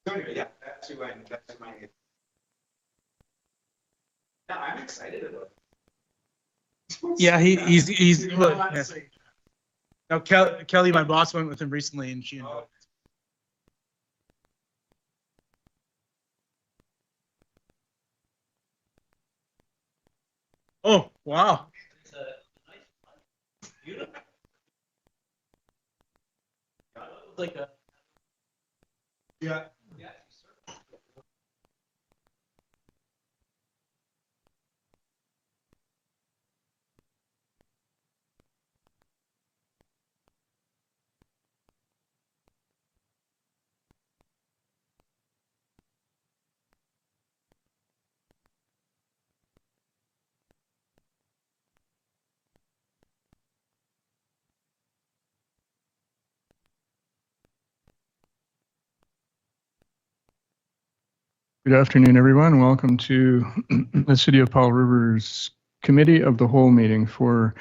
So anyway, yeah, that's my. Yeah, I'm excited about it. Yeah, he's You know, well, yeah. honestly. Now Kelly, my boss, went with him recently, and she. Oh. Oh wow! It's a nice, beautiful. Like a. Yeah. Yeah. Good afternoon, everyone. Welcome to the City of Powell River's Committee of the Whole meeting for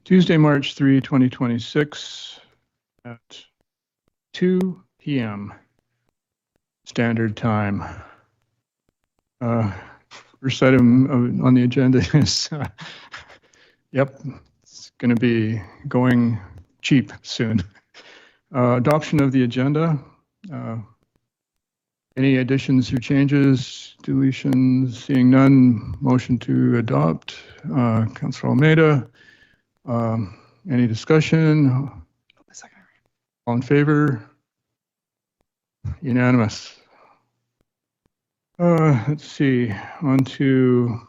Tuesday, March 3, 2026 at 2 p.m. Standard Time. First item on the agenda is, yep, it's going to be going cheap soon. Adoption of the agenda. Any additions or changes, deletions? Seeing none, motion to adopt. Councilor Almeida, any discussion? All in favor? Unanimous. Let's see, on to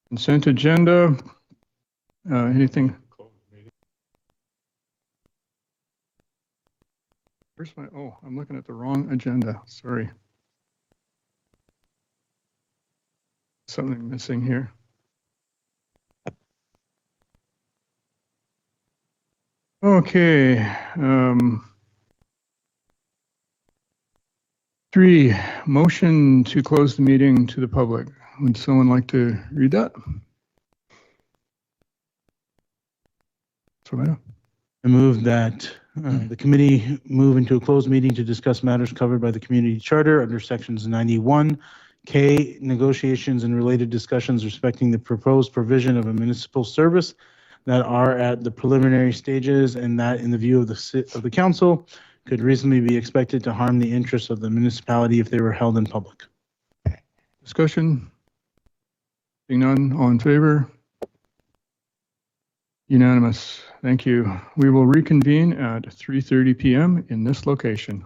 consent agenda. Anything? Where's my, oh, I'm looking at the wrong agenda, sorry. Something missing here. Okay. 3, motion to close the meeting to the public. Would someone like to read that? I move that the committee move into a closed meeting to discuss matters covered by the community charter under sections 91K, negotiations and related discussions respecting the proposed provision of a municipal service that are at the preliminary stages and that in the view of the council could reasonably be expected to harm the interests of the municipality if they were held in public. Discussion? Seeing none, all in favor? Unanimous. Thank you. We will reconvene at 3:30 p.m. in this location.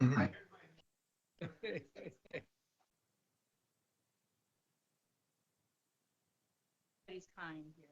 Everybody's kind here.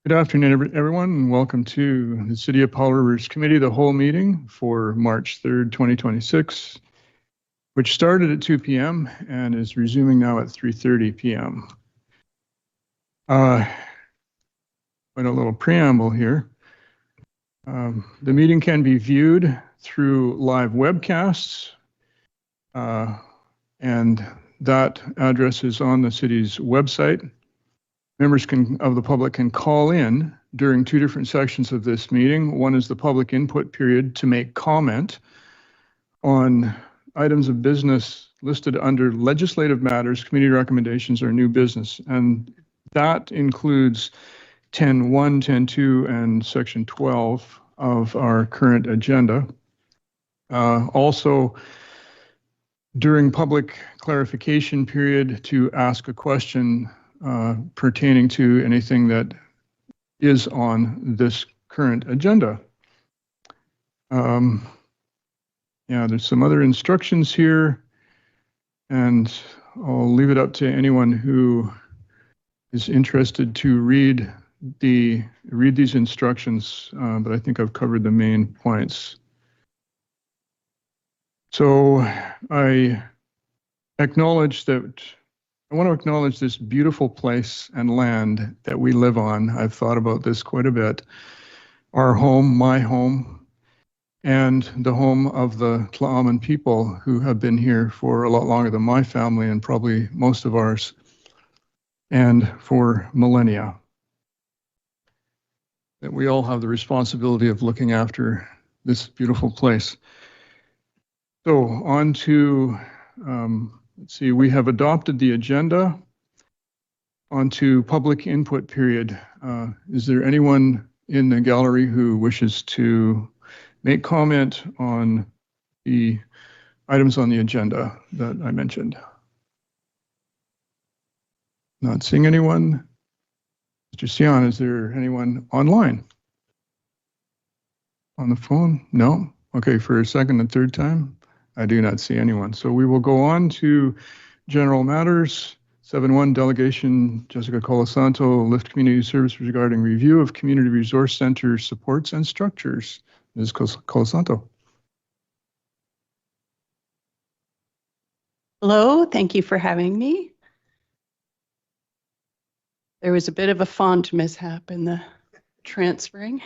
Good afternoon, everyone, and welcome to the City of Powell Rivers Committee, the whole meeting for March 3rd, 2026, which started at 2 p.m. and is resuming now at 3:30 p.m. Quite a little preamble here. The meeting can be viewed through live webcasts, and that address is on the city's website. Members of the public can call in during two different sections of this meeting. One is the public input period to make comment on items of business listed under legislative matters, committee recommendations, or new business. And that includes 10.1, 10.2, and section 12 of our current agenda. Also, during public clarification period to ask a question pertaining to anything that is on this current agenda. Yeah, there's some other instructions here, and I'll leave it up to anyone who is interested to read these instructions, but I think I've covered the main points. So I want to acknowledge this beautiful place and land that we live on. I've thought about this quite a bit. Our home, my home, and the home of the Tla'amin people who have been here for a lot longer than my family and probably most of ours, and for millennia. That we all have the responsibility of looking after this beautiful place. So on to let's see, we have adopted the agenda. Onto public input period. Is there anyone in the gallery who wishes to make comment on the items on the agenda that I mentioned? Not seeing anyone. Mr. Sion, is there anyone online? On the phone? No? Okay, for a second and third time? I do not see anyone. So we will go on to general matters. 7.1 delegation, Jessica Colasanto, Lift Community Services regarding review of Community Resource Center supports and structures. Ms. Colasanto. Hello, thank you for having me. There was a bit of a font mishap in the transferring.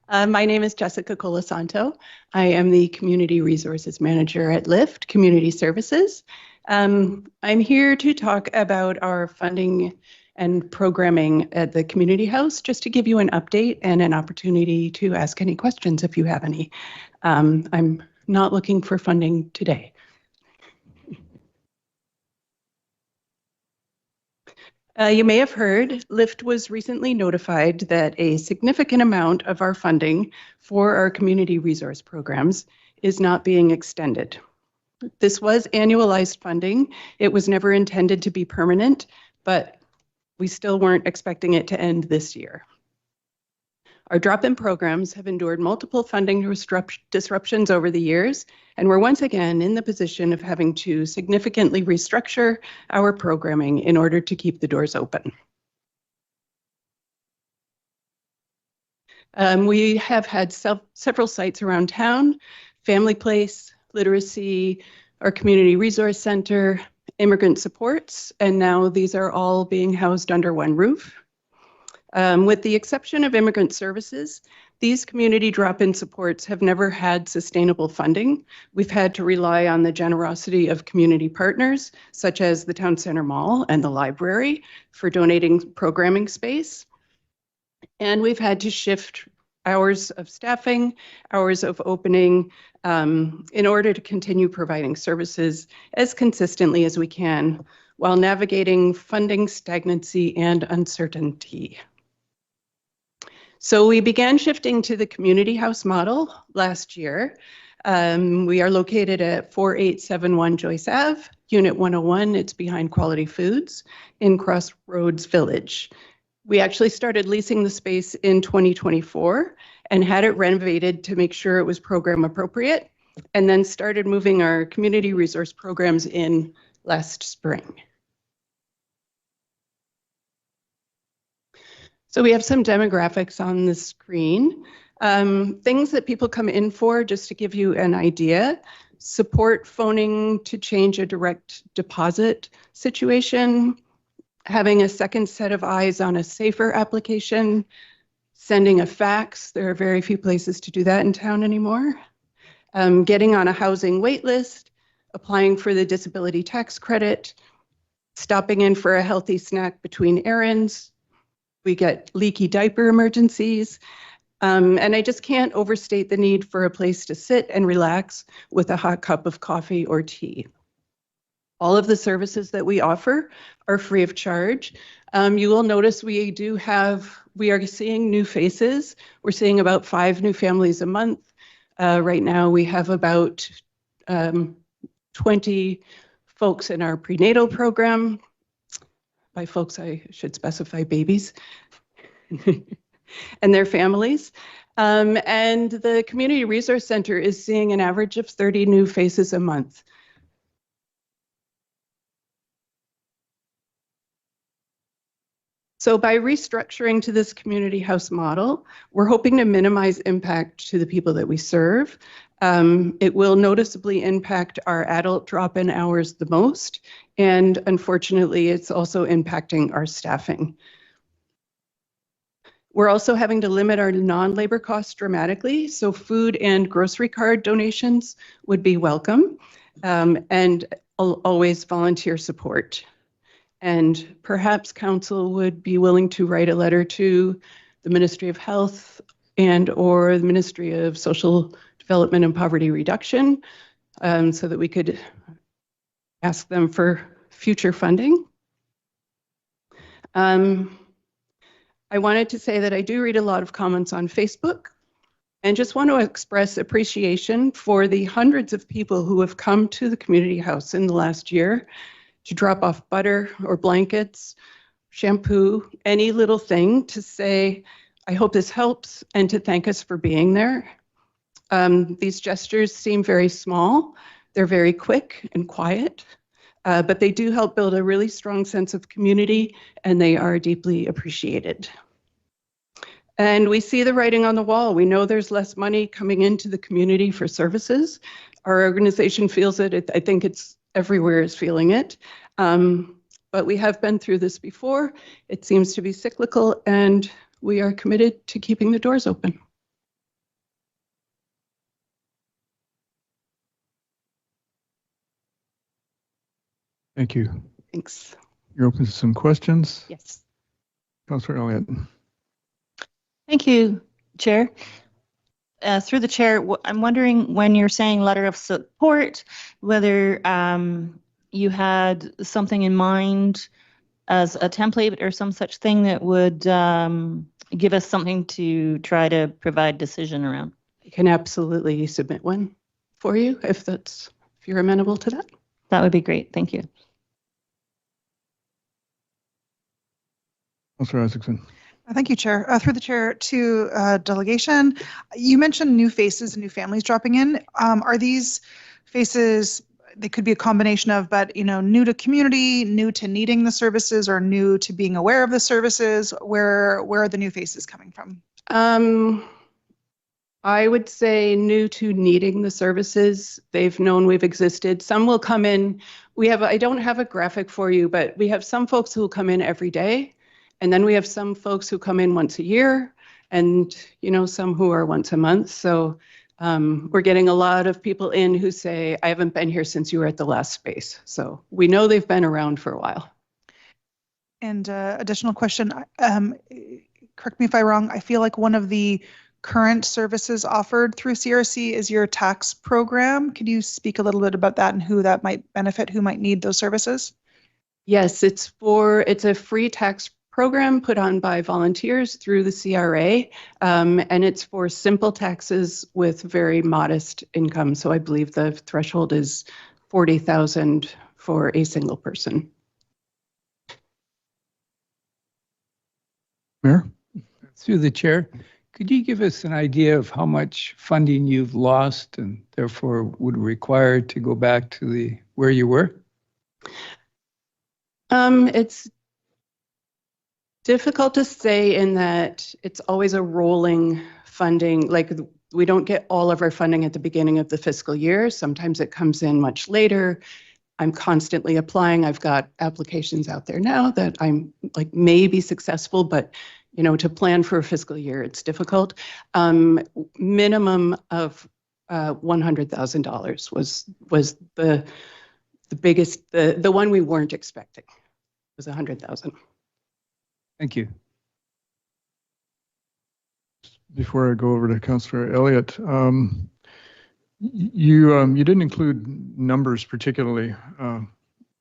My name is Jessica Colasanto. I am the Community Resources Manager at Lift Community Services. I'm here to talk about our funding and programming at the Community House, just to give you an update and an opportunity to ask any questions if you have any. I'm not looking for funding today. You may have heard, Lift was recently notified that a significant amount of our funding for our community resource programs is not being extended. This was annualized funding. It was never intended to be permanent, but we still weren't expecting it to end this year. Our drop-in programs have endured multiple funding disruptions over the years, and we're once again in the position of having to significantly restructure our programming in order to keep the doors open. We have had several sites around town: Family Place, Literacy, our Community Resource Center, Immigrant Supports, and now these are all being housed under one roof. With the exception of Immigrant Services, These community drop-in supports have never had sustainable funding. We've had to rely on the generosity of community partners, such as the Town Center Mall and the library, for donating programming space. And we've had to shift hours of staffing, hours of opening, in order to continue providing services as consistently as we can, while navigating funding stagnancy and uncertainty. So we began shifting to the community house model last year. We are located at 4871 Joyce Ave, Unit 101. It's behind Quality Foods in Crossroads Village. We actually started leasing the space in 2024 and had it renovated to make sure it was program appropriate, and then started moving our community resource programs in last spring. So we have some demographics on the screen. Things that people come in for, just to give you an idea: support phoning to change a direct deposit situation, having a second set of eyes on a SAFER application, sending a fax. There are very few places to do that in town anymore. Getting on a housing wait list, applying for the disability tax credit, stopping in for a healthy snack between errands. We get leaky diaper emergencies. And I just can't overstate the need for a place to sit and relax with a hot cup of coffee or tea. All of the services that we offer are free of charge. You will notice we are seeing new faces. We're seeing about 5 new families a month. Right now we have about 20 folks in our prenatal program. By folks, I should specify babies and their families. And the Community Resource Center is seeing an average of 30 new faces a month. So by restructuring to this community house model, we're hoping to minimize impact to the people that we serve. It will noticeably impact our adult drop-in hours the most, and unfortunately, it's also impacting our staffing. We're also having to limit our non-labor costs dramatically, so food and grocery card donations would be welcome, and always volunteer support. And perhaps council would be willing to write a letter to the Ministry of Health and/or the Ministry of Social Development and Poverty Reduction, so that we could ask them for future funding. I wanted to say that I do read a lot of comments on Facebook, and just want to express appreciation for the hundreds of people who have come to the community house in the last year to drop off butter or blankets, shampoo, any little thing to say, I hope this helps, and to thank us for being there. These gestures seem very small. They're very quick and quiet, but they do help build a really strong sense of community, and they are deeply appreciated. And we see the writing on the wall. We know there's less money coming into the community for services. Our organization feels it. I think it's everywhere is feeling it. But we have been through this before. It seems to be cyclical, and we are committed to keeping the doors open. Thank you. Thanks. You're open to some questions. Yes. Councillor Elliott. Thank you, Chair. Through the chair, I'm wondering, when you're saying letter of support, whether you had something in mind as a template or some such thing that would give us something to try to provide decision around. I can absolutely submit one for you if you're amenable to that. That would be great. Thank you. Councillor Isaacson. Thank you, Chair. Through the chair to delegation, you mentioned new faces and new families dropping in. Are these faces, they could be a combination of, but new to community, new to needing the services, or new to being aware of the services? Where are the new faces coming from? I would say new to needing the services. They've known we've existed. Some will come in. I don't have a graphic for you, but we have some folks who will come in every day. And then we have some folks who come in once a year. and, some who are once a month. So we're getting a lot of people in who say, I haven't been here since you were at the last space. So we know they've been around for a while. And additional question, correct me if I'm wrong, I feel like one of the current services offered through CRC is your tax program. Could you speak a little bit about that and who that might benefit, who might need those services? Yes, it's a free tax program put on by volunteers through the CRA, and it's for simple taxes with very modest income. So I believe the threshold is 40,000 for a single person. Mayor? Through the chair, could you give us an idea of how much funding you've lost and therefore would require to go back to where you were? It's difficult to say in that it's always a rolling funding. Like, we don't get all of our funding at the beginning of the fiscal year. Sometimes it comes in much later. I'm constantly applying. I've got applications out there now that I'm like may be successful, but to plan for a fiscal year, it's difficult. Minimum of $100,000 was the biggest, the one we weren't expecting was 100,000. Thank you. Before I go over to Councillor Elliott, you didn't include numbers particularly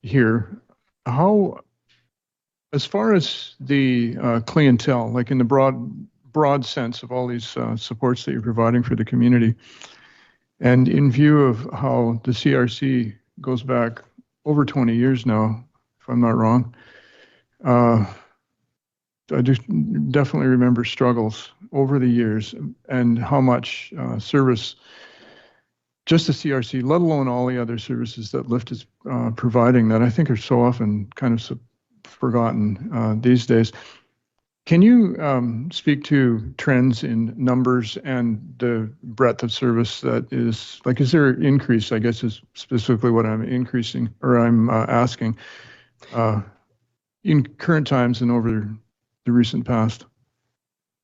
here. How, as far as the clientele, like in the broad sense of all these supports that you're providing for the community, and in view of how the CRC goes back over 20 years now, if I'm not wrong, I just definitely remember struggles over the years and how much service just the CRC, let alone all the other services that Lyft is providing that I think are so often kind of forgotten these days. Can you speak to trends in numbers and the breadth of service that is, like, is there an increase, I guess is specifically what I'm asking, in current times and over the recent past?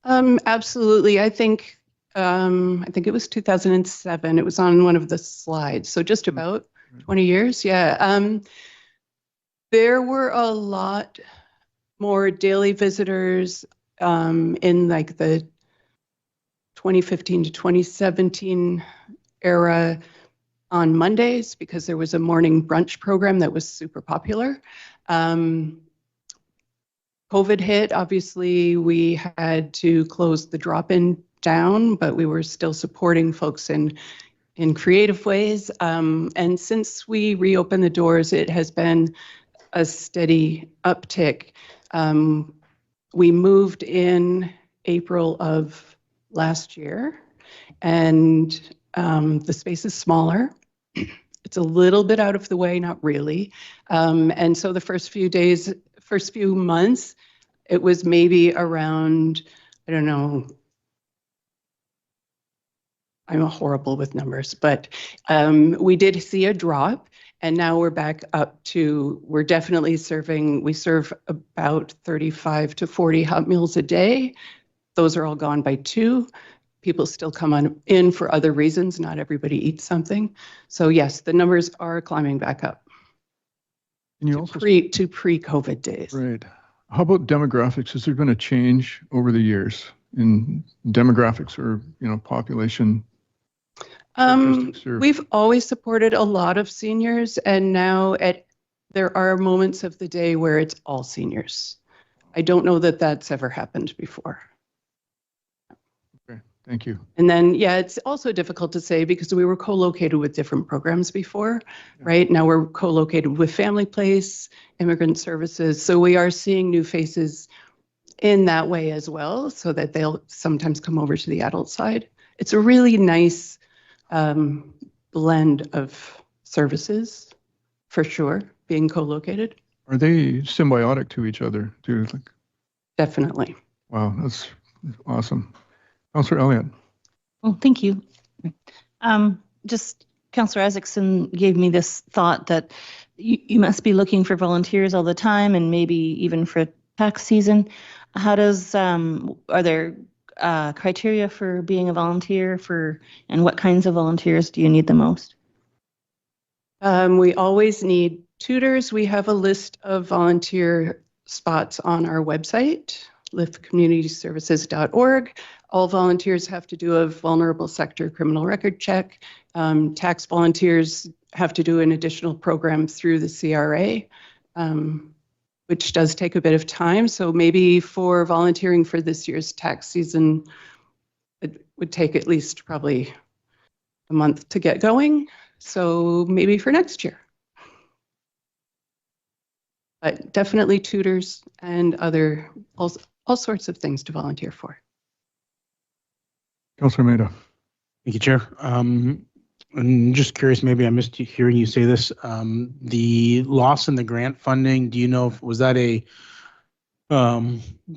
Absolutely. I think it was 2007. It was on one of the slides. So just about 20 years. Yeah. There were a lot more daily visitors in like the 2015 to 2017 era on Mondays because there was a morning brunch program that was super popular. COVID hit, obviously we had to close the drop-in down, but we were still supporting folks in creative ways. And since we reopened the doors, it has been a steady uptick. We moved in April of last year, and the space is smaller. It's a little bit out of the way, not really. And so the first few months, it was maybe around, I don't know, I'm horrible with numbers, but we did see a drop, and now we're back up to, we're definitely we serve about 35 to 40 hot meals a day. Those are all gone by 2. People still come in for other reasons. Not everybody eats something. So yes, the numbers are climbing back up. Can you also to pre-COVID days. Right. How about demographics? Has there been a change over the years in demographics or, population? We've always supported a lot of seniors, and now there are moments of the day where it's all seniors. I don't know that that's ever happened before. Okay, thank you. And then, yeah, it's also difficult to say because we were co-located with different programs before, right? Now we're co-located with Family Place, Immigrant Services. So we are seeing new faces in that way as well, so that they'll sometimes come over to the adult side. It's a really nice blend of services, for sure, being co-located. Are they symbiotic to each other, too? Definitely. Wow, that's awesome. Councillor Elliott. Well, thank you. Just Councillor Isaacson gave me this thought that you must be looking for volunteers all the time and maybe even for tax season. How does, are there criteria for being a volunteer and what kinds of volunteers do you need the most? We always need tutors. We have a list of volunteer spots on our website, liftcommunityservices.org. All volunteers have to do a vulnerable sector criminal record check. Tax volunteers have to do an additional program through the CRA, which does take a bit of time. So maybe for volunteering for this year's tax season, it would take at least probably a month to get going. So maybe for next year. But definitely tutors and all sorts of things to volunteer for. Councillor Maida. Thank you, Chair. I'm just curious, maybe I missed hearing you say this. The loss in the grant funding, do you know, was that a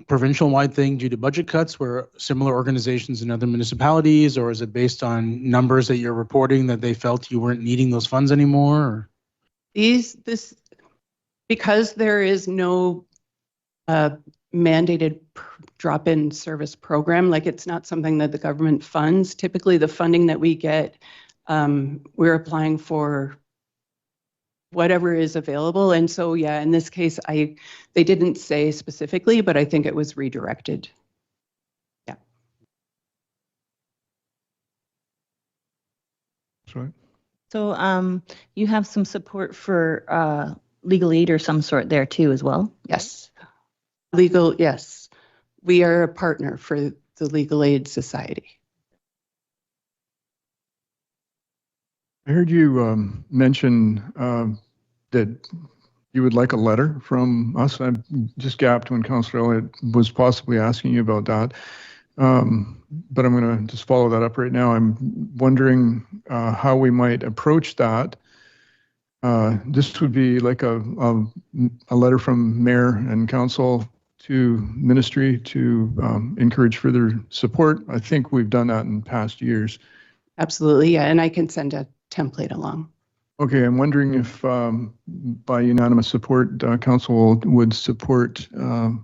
provincial-wide thing due to budget cuts where similar organizations in other municipalities, or is it based on numbers that you're reporting that they felt you weren't needing those funds anymore? Or? Because there is no mandated drop-in service program, like it's not something that the government funds. Typically, the funding that we get, we're applying for whatever is available. And so, yeah, in this case, they didn't say specifically, but I think it was redirected. Yeah. That's right. So you have some support for legal aid or some sort there too as well? Yes. Yes. We are a partner for the Legal Aid Society. I heard you mention that you would like a letter from us. I just gapped when Councillor Elliott was possibly asking you about that. But I'm going to just follow that up right now. I'm wondering how we might approach that. This would be like a letter from mayor and council to ministry to encourage further support. I think we've done that in past years. Absolutely, yeah, and I can send a template along. Okay, I'm wondering if by unanimous support, council would support our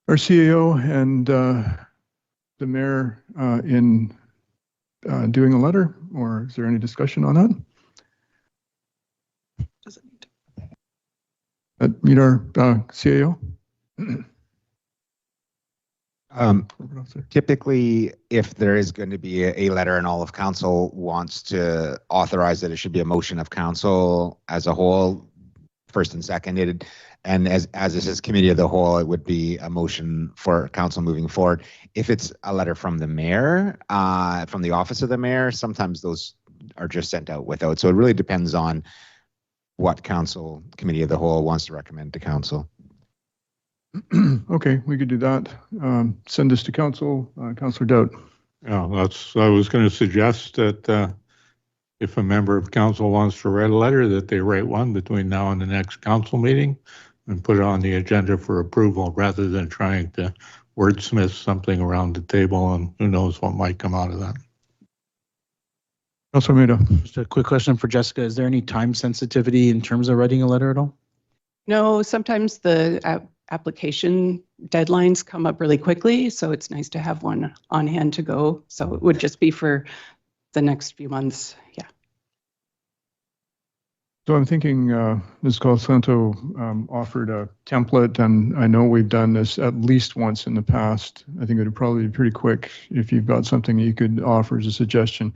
CAO and the mayor in doing a letter, or is there any discussion on that? Does it need to? Meet our CAO? Typically, if there is going to be a letter and all of council wants to authorize it, it should be a motion of council as a whole, first and seconded. And as this is committee of the whole, it would be a motion for council moving forward. If it's a letter from the mayor, from the office of the mayor, sometimes those are just sent out without. So it really depends on what council committee of the whole wants to recommend to council. Okay, we could do that. Send this to council. Councillor Dowd. Yeah, I was going to suggest that if a member of council wants to write a letter, that they write one between now and the next council meeting and put it on the agenda for approval rather than trying to wordsmith something around the table, and who knows what might come out of that. Councillor Maida. Just a quick question for Jessica. Is there any time sensitivity in terms of writing a letter at all? No, sometimes the application deadlines come up really quickly, so it's nice to have one on hand to go. So it would just be for the next few months. Yeah. So I'm thinking Ms. Colasanto offered a template, and I know we've done this at least once in the past. I think it would probably be pretty quick if you've got something you could offer as a suggestion,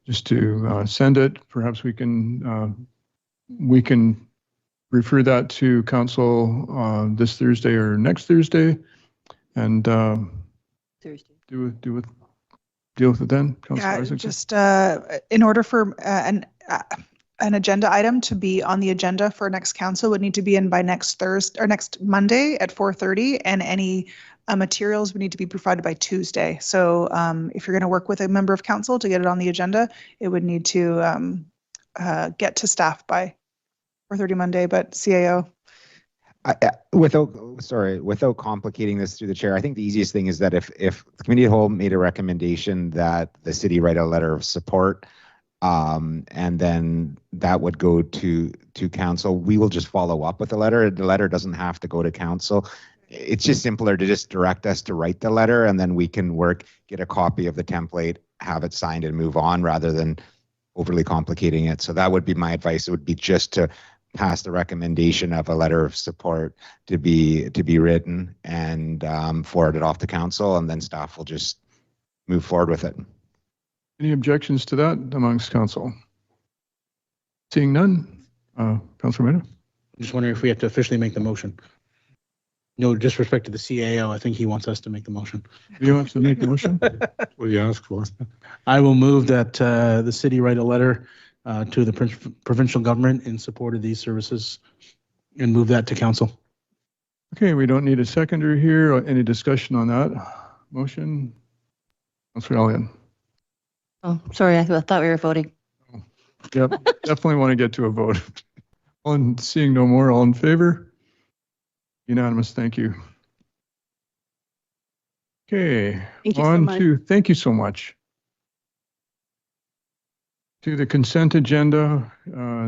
just to send it. Perhaps we can refer that to council this Thursday or next Thursday, and Thursday. deal with it then. Councillor Yeah, Isaacson? just in order for an agenda item to be on the agenda for next council would need to be in by next Thursday or next Monday at 4:30, and any materials would need to be provided by Tuesday. So if you're going to work with a member of council to get it on the agenda, it would need to get to staff by 4:30 Monday, but CAO. Without complicating this through the chair, I think the easiest thing is that if the committee of the whole made a recommendation that the city write a letter of support, and then that would go to council, we will just follow up with the letter. The letter doesn't have to go to council. it's just simpler to just direct us to write the letter, and then we can get a copy of the template, have it signed, and move on, rather than overly complicating it. So that would be my advice. It would be just to pass the recommendation of a letter of support to be written and forward it off to council, and then staff will just move forward with it. Any objections to that amongst council? Seeing none, Councilor Mena? I'm just wondering if we have to officially make the motion. No disrespect to the CAO, I think he wants us to make the motion. Do you want to make the motion? What do you ask for? I will move that the city write a letter to the provincial government in support of these services and move that to council. Okay, we don't need a seconder here. Any discussion on that motion? Councilor Elliott? Oh, sorry, I thought we were voting. Yep, definitely want to get to a vote. Seeing no more, all in favor? Unanimous, thank you. Okay, Thank you so much. thank you so much. To the consent agenda,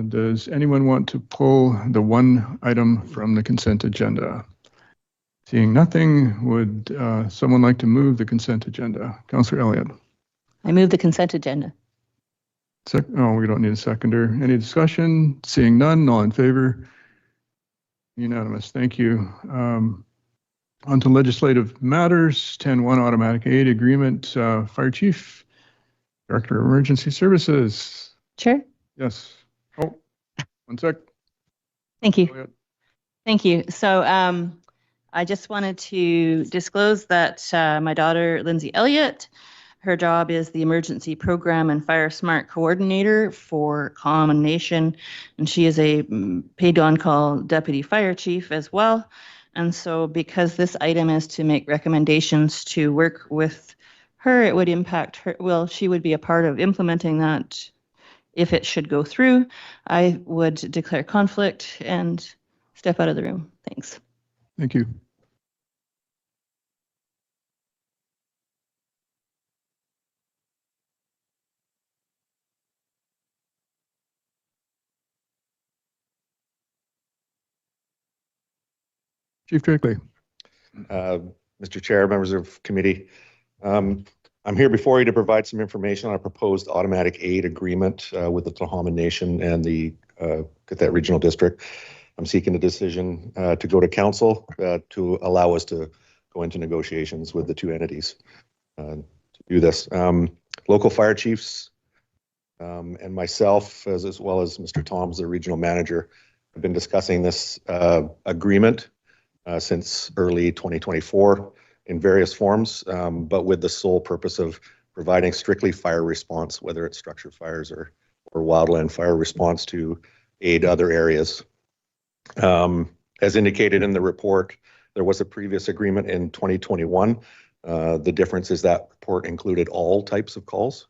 does anyone want to pull the one item from the consent agenda? Seeing nothing, would someone like to move the consent agenda? Councilor Elliott? I move the consent agenda. Oh, we don't need a seconder. Any discussion? Seeing none, all in favor? Unanimous, thank you. On to legislative matters, 10-1 automatic aid agreement, Fire Chief, Director of Emergency Services. Chair? Yes. Oh, one sec. Thank you. Thank you. So I just wanted to disclose that my daughter, Lindsay Elliott, her job is the Emergency Program and Fire Smart Coordinator for Common Nation, and she is a paid on-call Deputy Fire Chief as well. And so because this item is to make recommendations to work with her, it would impact her. Well, she would be a part of implementing that if it should go through. I would declare conflict and step out of the room. Thanks. Thank you. Chief Drackley. Mr. Chair, members of committee, I'm here before you to provide some information on a proposed automatic aid agreement with the Tla'amin Nation and the Kithett Regional District. I'm seeking a decision to go to council to allow us to go into negotiations with the two entities to do this. Local fire chiefs and myself, as well as Mr. Toms, the regional manager, have been discussing this agreement since early 2024 in various forms, but with the sole purpose of providing strictly fire response, whether it's structure fires or wildland fire response, to aid other areas. As indicated in the report, there was a previous agreement in 2021. The difference is that report included all types of calls,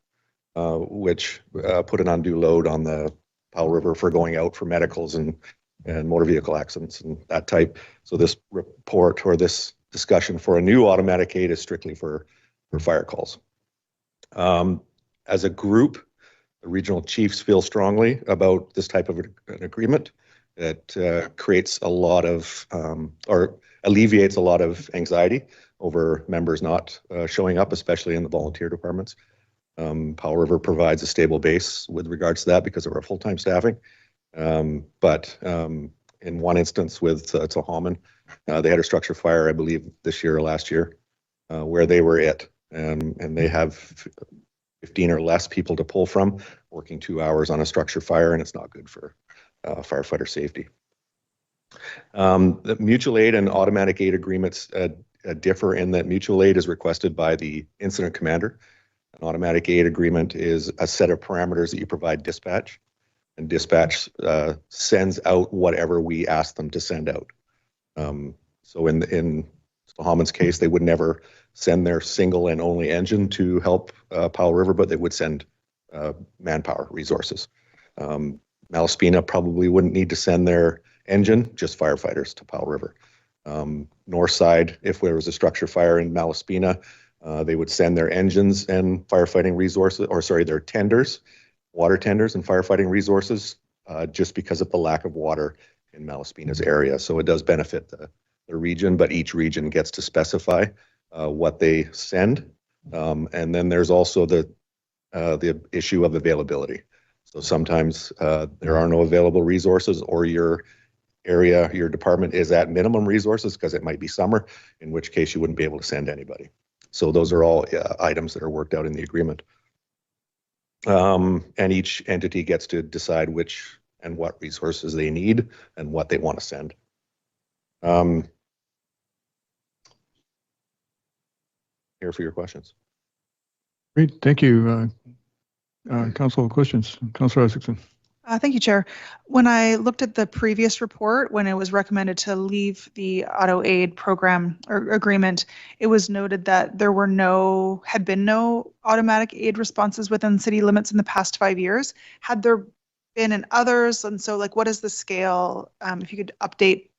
which put an undue load on the Powell River for going out for medicals and motor vehicle accidents and that type. So this report or this discussion for a new automatic aid is strictly for fire calls. As a group, the regional chiefs feel strongly about this type of an agreement. It creates a lot of, or alleviates a lot of anxiety over members not showing up, especially in the volunteer departments. Powell River provides a stable base with regards to that because of our full-time staffing. But in one instance with Tla'amin, they had a structure fire, I believe, this year or last year, where they were and they have 15 or less people to pull from, working 2 hours on a structure fire, and it's not good for firefighter safety. The mutual aid and automatic aid agreements differ in that mutual aid is requested by the incident commander. An automatic aid agreement is a set of parameters that you provide dispatch, and dispatch sends out whatever we ask them to send out. So in Tla'amin's case, they would never send their single and only engine to help Powell River, but they would send manpower resources. Malaspina probably wouldn't need to send their engine, just firefighters to Powell River. North side, if there was a structure fire in Malaspina, they would send their engines and firefighting resources, or sorry, their tenders, water tenders and firefighting resources, just because of the lack of water in Malaspina's area. So it does benefit the the region, but each region gets to specify what they send. And then there's also the issue of availability. So sometimes there are no available resources, or your area, your department is at minimum resources because it might be summer, in which case you wouldn't be able to send anybody. So those are all items that are worked out in the agreement. And each entity gets to decide which and what resources they need and what they want to send. Here for your questions. Great, thank you. Council questions, Councilor Isaacson. Thank you, Chair. When I looked at the previous report, when it was recommended to leave the auto aid program or agreement, it was noted that there had been no automatic aid responses within city limits in the past 5 years. Had there been in others? And so, like, what is the scale? If you could update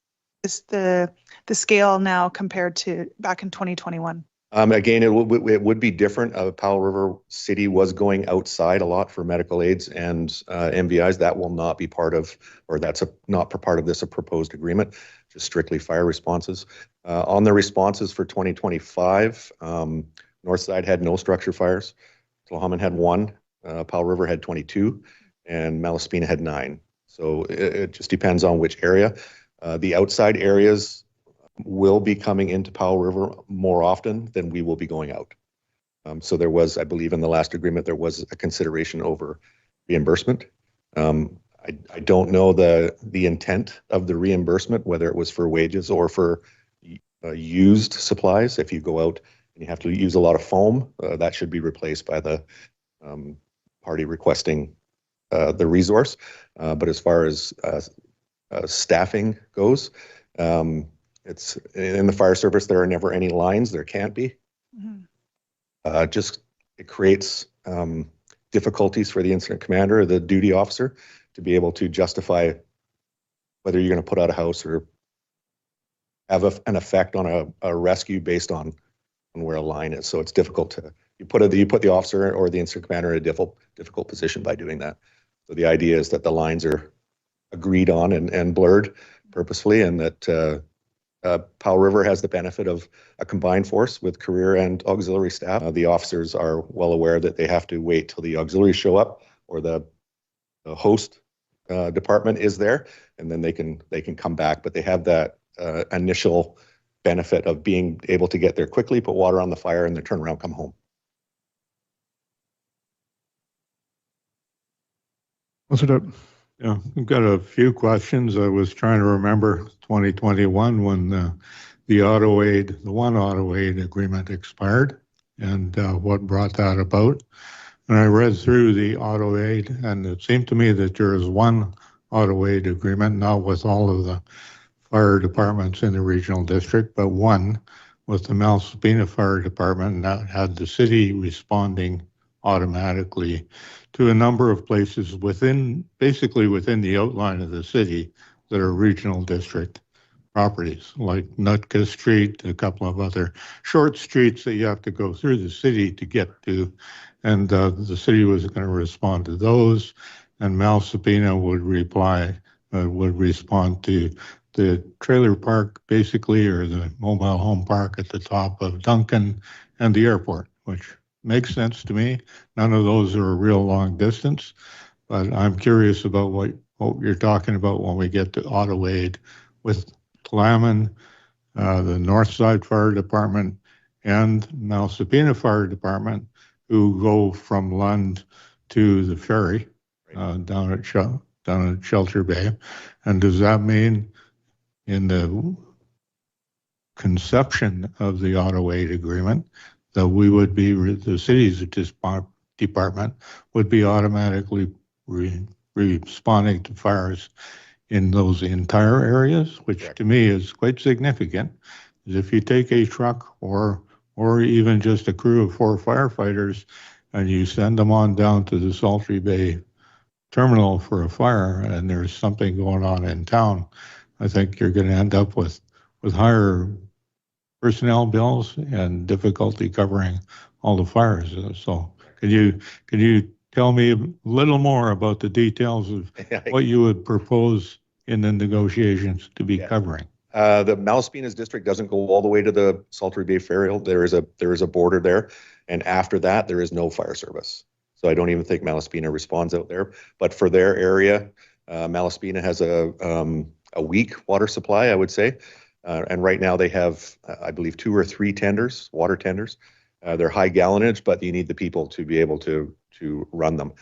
the scale now compared to back in 2021. Again, it would be different. Powell River City was going outside a lot for medical aids and MVIs. That will not be part of, or that's not part of this proposed agreement, just strictly fire responses. On the responses for 2025, Northside had no structure fires. Tla'amin had 1, Powell River had 22, and Malaspina had 9. So it just depends on which area. The outside areas will be coming into Powell River more often than we will be going out. So there was, I believe in the last agreement, there was a consideration over reimbursement. I don't know the intent of the reimbursement, whether it was for wages or for used supplies. If you go out and you have to use a lot of foam, that should be replaced by the party requesting the resource. But as far as staffing goes, it's in the fire service, there are never any lines. There can't be. Mm-hmm. It creates difficulties for the incident commander or the duty officer to be able to justify whether you're going to put out a house or have an effect on a rescue based on where a line is. So it's difficult to you put the officer or the incident commander in a difficult position by doing that. So the idea is that the lines are agreed on and blurred purposefully, and that Powell River has the benefit of a combined force with career and auxiliary staff. The officers are well aware that they have to wait till the auxiliaries show up or the host department is there, and then they can come back. But they have that initial benefit of being able to get there quickly, put water on the fire, and then turn around, come home. What's it up? Yeah, I've got a few questions. I was trying to remember 2021 when the one auto aid agreement expired, and what brought that about. And I read through the auto aid, and it seemed to me that there is one auto aid agreement, not with all of the fire departments in the regional district, but one with the Malaspina Fire Department, and that had the city responding automatically to a number of places basically within the outline of the city that are regional district properties, like Nootka Street, a couple of other short streets that you have to go through the city to get to. And the city was going to respond to those, and Malaspina would respond to the trailer park, basically, or the mobile home park at the top of Duncan and the airport, which makes sense to me. None of those are a real long distance, but I'm curious about what you're talking about when we get to auto aid with Tla'amin, the Northside Fire Department, and Malaspina Fire Department, who go from Lund to the ferry down at Shelter Bay. And does that mean in the conception of the auto aid agreement that we would be, the city's department would be automatically responding to fires in those entire areas, which to me is quite significant. If you take a truck or even just a crew of 4 firefighters and you send them on down to the Sultry Bay terminal for a fire and there's something going on in town, I think you're going to end up with higher personnel bills and difficulty covering all the fires. So can you tell me a little more about the details of what you would propose in the negotiations to be covering? The Malaspinas district doesn't go all the way to the Saltery Bay Ferry. There is a border there. And after that, there is no fire service. So I don't even think Malaspina responds out there. But for their area, Malaspina has a weak water supply, I would say. And right now they have, I believe, 2 or 3 tenders, water tenders. They're high gallonage, but you need the people to be able to run them.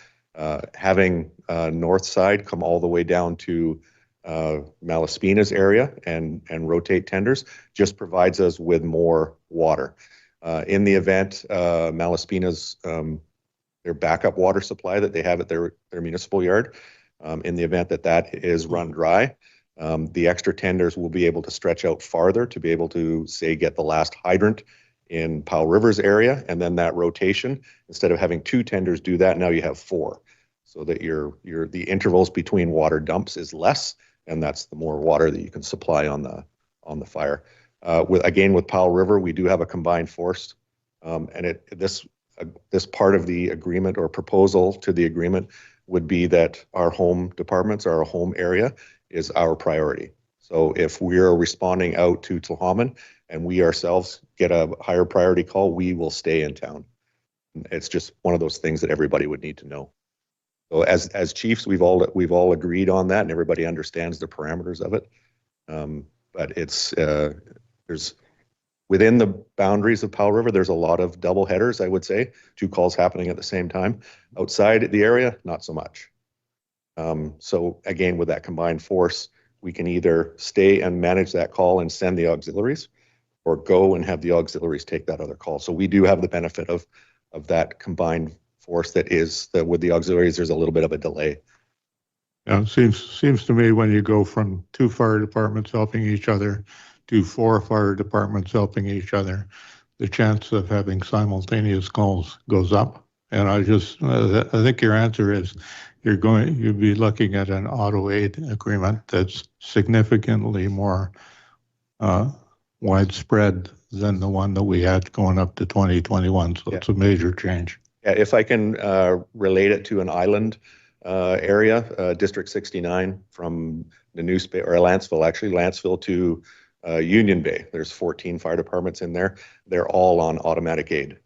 Having north side come all the way down to Malaspina's area and rotate tenders just provides us with more water. In the event Malaspina's their backup water supply that they have at their municipal yard, in the event that is run dry, the extra tenders will be able to stretch out farther to be able to, say, get the last hydrant in Powell River's area, and then that rotation, instead of having 2 tenders do that, now you have 4, so that the intervals between water dumps is less, and that's the more water that you can supply on the fire. With Powell River, we do have a combined force, and this part of the agreement or proposal to the agreement would be that our home departments, our home area, is our priority. So if we're responding out to Tla'amin and we ourselves get a higher priority call, we will stay in town. It's just one of those things that everybody would need to know. So as chiefs, we've all agreed on that, and everybody understands the parameters of it. But it's there's within the boundaries of Powell River, there's a lot of double headers, I would say, 2 calls happening at the same time. Outside the area, not so much. So again, with that combined force, we can either stay and manage that call and send the auxiliaries, or go and have the auxiliaries take that other call. So we do have the benefit of that combined force that with the auxiliaries, there's a little bit of a delay. Yeah, it seems to me when you go from 2 fire departments helping each other to 4 fire departments helping each other, the chance of having simultaneous calls goes up. And I think your answer is you'll be looking at an auto aid agreement that's significantly more widespread than the one that we had going up to 2021. So it's a major change. Yeah, if I can relate it to an island area, District 69 from Nanoose or Lanceville to Union Bay. There's 14 fire departments in there. They're all on automatic aid.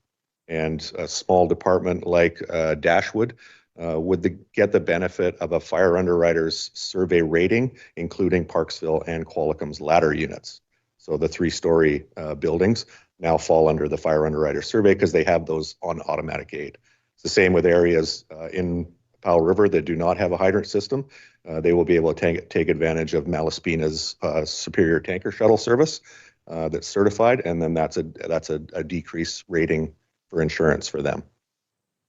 And a small department like Dashwood would get the benefit of a fire underwriter's survey rating, including Parksville and Qualicum's ladder units. So the 3-story buildings now fall under the fire underwriter survey because they have those on automatic aid. It's the same with areas in Powell River that do not have a hydrant system. They will be able to take advantage of Malaspina's Superior Tanker Shuttle service that's certified, and then that's a decreased rating for insurance for them.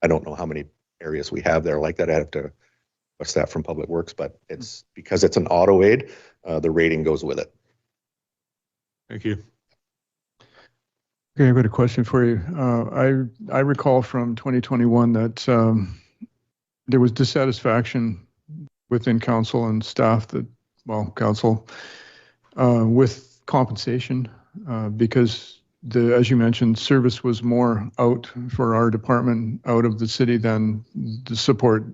I don't know how many areas we have there like that. I have to request that from Public Works, but it's because it's an auto aid, the rating goes with it. Thank you. Okay, I've got a question for you. I recall from 2021 that there was dissatisfaction within council and staff council with compensation because as you mentioned, service was more out for our department out of the city than the support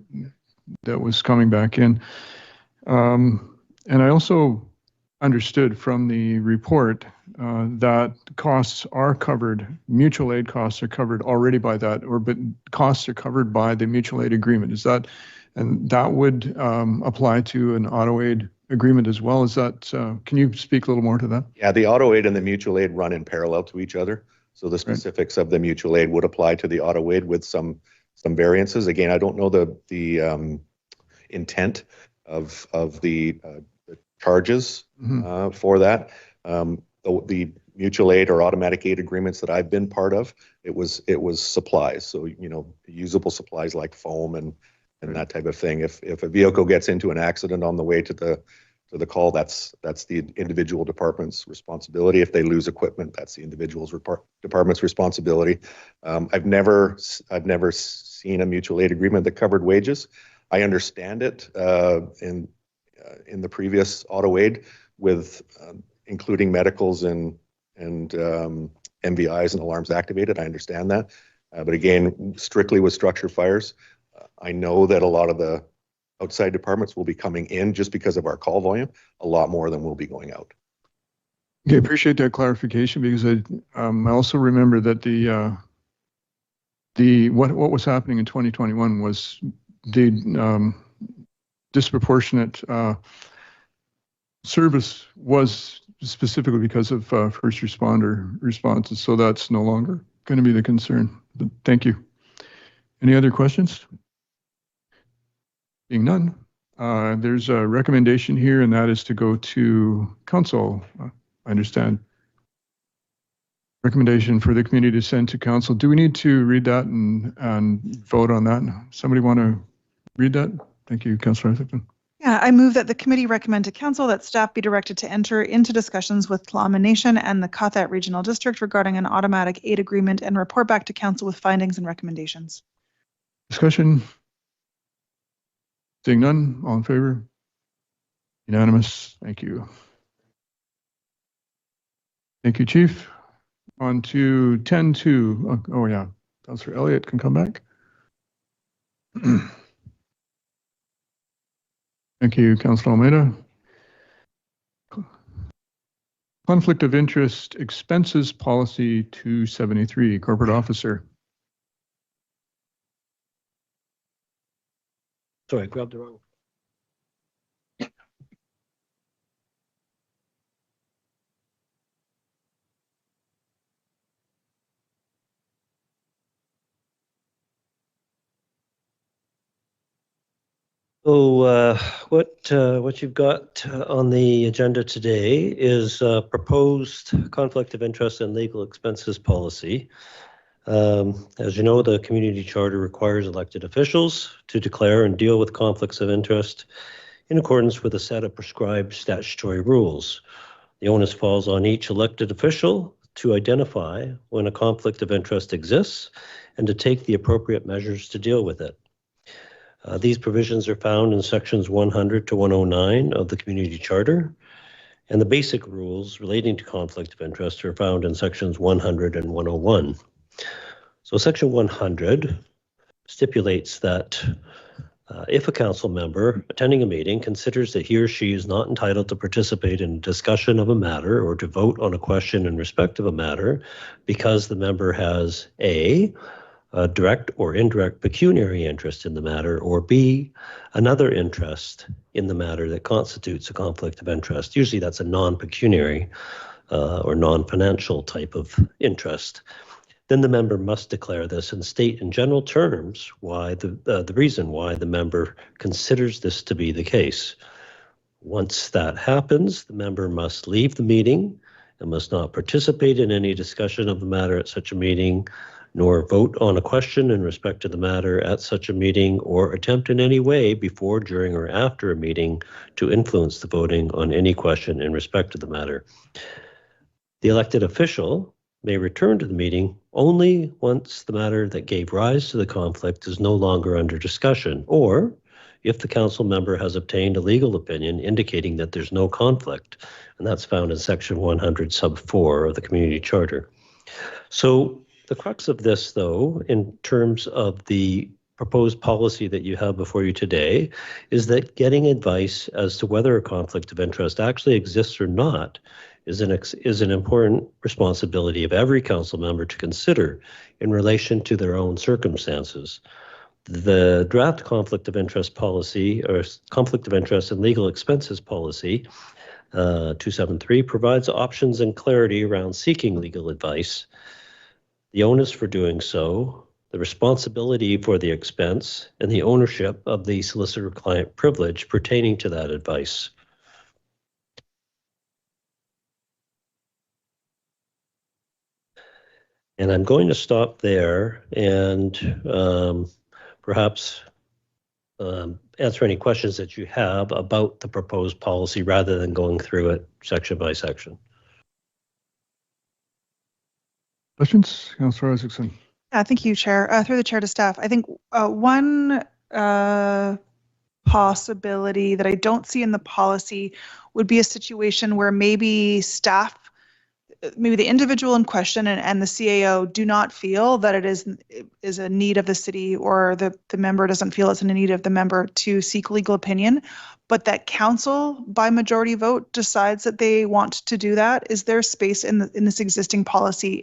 that was coming back in. And I also understood from the report that costs are covered, mutual aid costs are covered already by that, but costs are covered by the mutual aid agreement. Is that, and that would apply to an auto aid agreement as well? Is that, can you speak a little more to that? Yeah, the auto aid and the mutual aid run in parallel to each other. So the specifics of the mutual aid would apply to the auto aid with some variances. Again, I don't know the intent of the charges for that. The mutual aid or automatic aid agreements that I've been part of, it was supplies. So, usable supplies like foam and that type of thing. If a vehicle gets into an accident on the way to the call, that's the individual department's responsibility. If they lose equipment, that's the individual's department's responsibility. I've never seen a mutual aid agreement that covered wages. I understand it in the previous auto aid with including medicals and MVIs and alarms activated. I understand that. But again, strictly with structure fires, I know that a lot of the outside departments will be coming in just because of our call volume, a lot more than will be going out. Okay, appreciate that clarification because I also remember that what was happening in 2021 was the disproportionate service was specifically because of first responder responses. So that's no longer going to be the concern. But thank you. Any other questions? Being none, there's a recommendation here, and that is to go to council. I understand. Recommendation for the committee to send to council. Do we need to read that and vote on that? Somebody want to read that? Thank you, Councillor Ethickton. Yeah, I move that the committee recommend to council that staff be directed to enter into discussions with Tla'amin Nation and the Qatat Regional District regarding an automatic aid agreement and report back to council with findings and recommendations. Discussion? Seeing none, all in favor? Unanimous. Thank you. Thank you, Chief. On to 10.2. Oh, yeah. Councillor Elliott can come back. Thank you, Councillor Almeida. Conflict of Interest Expenses Policy 273, Corporate Officer. Sorry, I grabbed the wrong. So what you've got on the agenda today is proposed conflict of interest and legal expenses policy. As you know, the community charter requires elected officials to declare and deal with conflicts of interest in accordance with a set of prescribed statutory rules. The onus falls on each elected official to identify when a conflict of interest exists and to take the appropriate measures to deal with it. These provisions are found in sections 100 to 109 of the Community Charter, and the basic rules relating to conflict of interest are found in sections 100 and 101. So section 100 stipulates that if a council member attending a meeting considers that he or she is not entitled to participate in a discussion of a matter or to vote on a question in respect of a matter because the member has A, a direct or indirect pecuniary interest in the matter, or B, another interest in the matter that constitutes a conflict of interest. Usually that's a non-pecuniary or non-financial type of interest. Then the member must declare this and state in general terms why the reason why the member considers this to be the case. Once that happens, the member must leave the meeting and must not participate in any discussion of the matter at such a meeting, nor vote on a question in respect to the matter at such a meeting, or attempt in any way before, during, or after a meeting to influence the voting on any question in respect to the matter. The elected official may return to the meeting only once the matter that gave rise to the conflict is no longer under discussion, or if the council member has obtained a legal opinion indicating that there's no conflict, and that's found in section 100 sub 4 of the Community Charter. So the crux of this, though, in terms of the proposed policy that you have before you today, is that getting advice as to whether a conflict of interest actually exists or not is an important responsibility of every council member to consider in relation to their own circumstances. The draft conflict of interest policy, or conflict of interest and legal expenses policy, 273, provides options and clarity around seeking legal advice, the onus for doing so, the responsibility for the expense, and the ownership of the solicitor-client privilege pertaining to that advice. And I'm going to stop there and perhaps answer any questions that you have about the proposed policy rather than going through it section by section. Questions? Councillor Isaacson. Yeah, thank you, Chair. Through the chair to staff, I think one possibility that I don't see in the policy would be a situation where maybe staff maybe the individual in question and the CAO do not feel that it is a need of the city, or the member doesn't feel it's in a need of the member to seek legal opinion, but that council by majority vote decides that they want to do that, is there space in this existing policy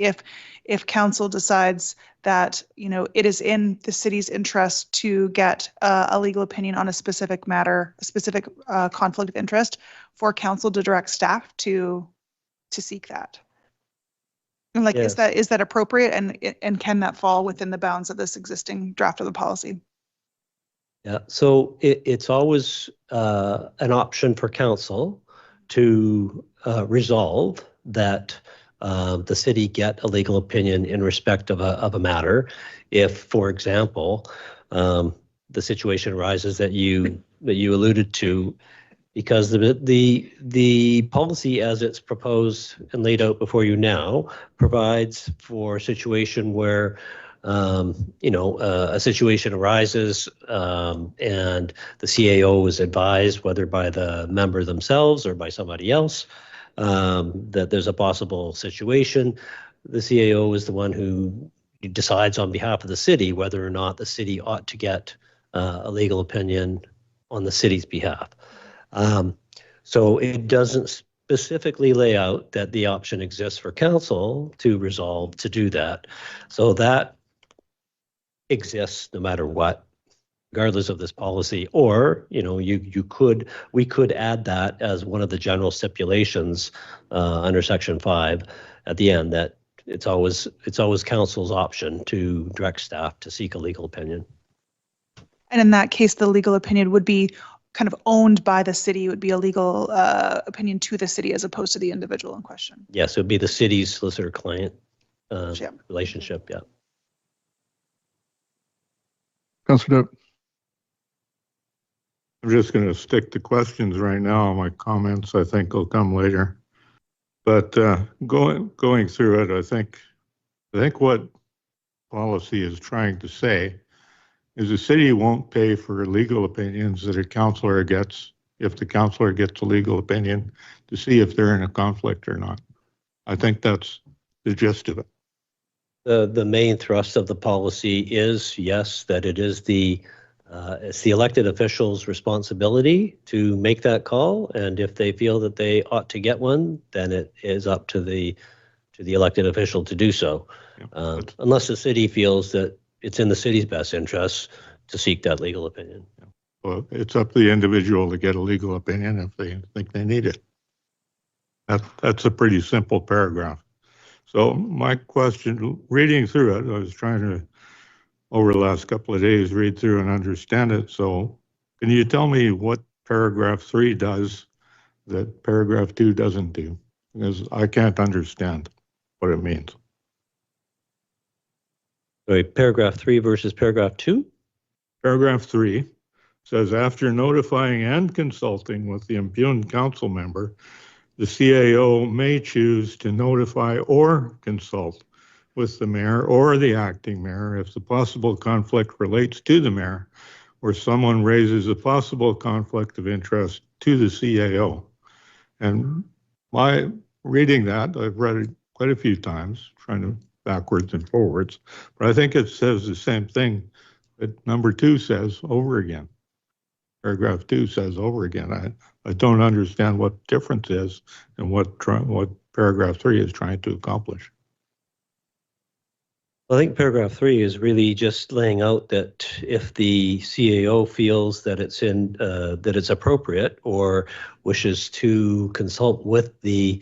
if council decides that, you know, it is in the city's interest to get a legal opinion on a specific matter, a specific conflict of interest, for council to direct staff to seek that? And like, Yes. is that appropriate, and can that fall within the bounds of this existing draft of the policy? Yeah, so it's always an option for council to resolve that the city get a legal opinion in respect of a matter. If, for example, the situation arises that you alluded to, because the policy as it's proposed and laid out before you now provides for a situation where a situation arises and the CAO is advised, whether by the member themselves or by somebody else, that there's a possible situation. The CAO is the one who decides on behalf of the city whether or not the city ought to get a legal opinion on the city's behalf. So it doesn't specifically lay out that the option exists for council to resolve to do that. So that exists no matter what, regardless of this policy. Or, you know, we could add that as one of the general stipulations under Section 5 at the end, that it's always council's option to direct staff to seek a legal opinion. And in that case, the legal opinion would be kind of owned by the city. It would be a legal opinion to the city as opposed to the individual in question. Yes, it would be the city's solicitor-client Yeah. relationship, yeah. Councilor Dup. I'm just going to stick to questions right now. My comments, I think, will come later. But going through it, I think what policy is trying to say is the city won't pay for legal opinions that a councillor gets if the councillor gets a legal opinion to see if they're in a conflict or not. I think that's the gist of it. The main thrust of the policy is, yes, that it is it's the elected official's responsibility to make that call, and if they feel that they ought to get one, then it is up to the elected official to do so, unless the city feels that it's in the city's best interest to seek that legal opinion. Well, it's up to the individual to get a legal opinion if they think they need it. That's a pretty simple paragraph. So my question, reading through it, I was trying to, over the last couple of days, read through and understand it. So can you tell me what paragraph 3 does that paragraph 2 doesn't do? Because I can't understand what it means. Wait, paragraph 3 versus paragraph 2? Paragraph 3 says, after notifying and consulting with the impugned council member, the CAO may choose to notify or consult with the mayor or the acting mayor if the possible conflict relates to the mayor or someone raises a possible conflict of interest to the CAO. And my reading that, I've read it quite a few times, trying to backwards and forwards, but I think it says the same thing that number 2 says over again. Paragraph 2 says over again. I don't understand what difference is and what paragraph 3 is trying to accomplish. I think paragraph 3 is really just laying out that if the CAO feels that it's appropriate or wishes to consult with the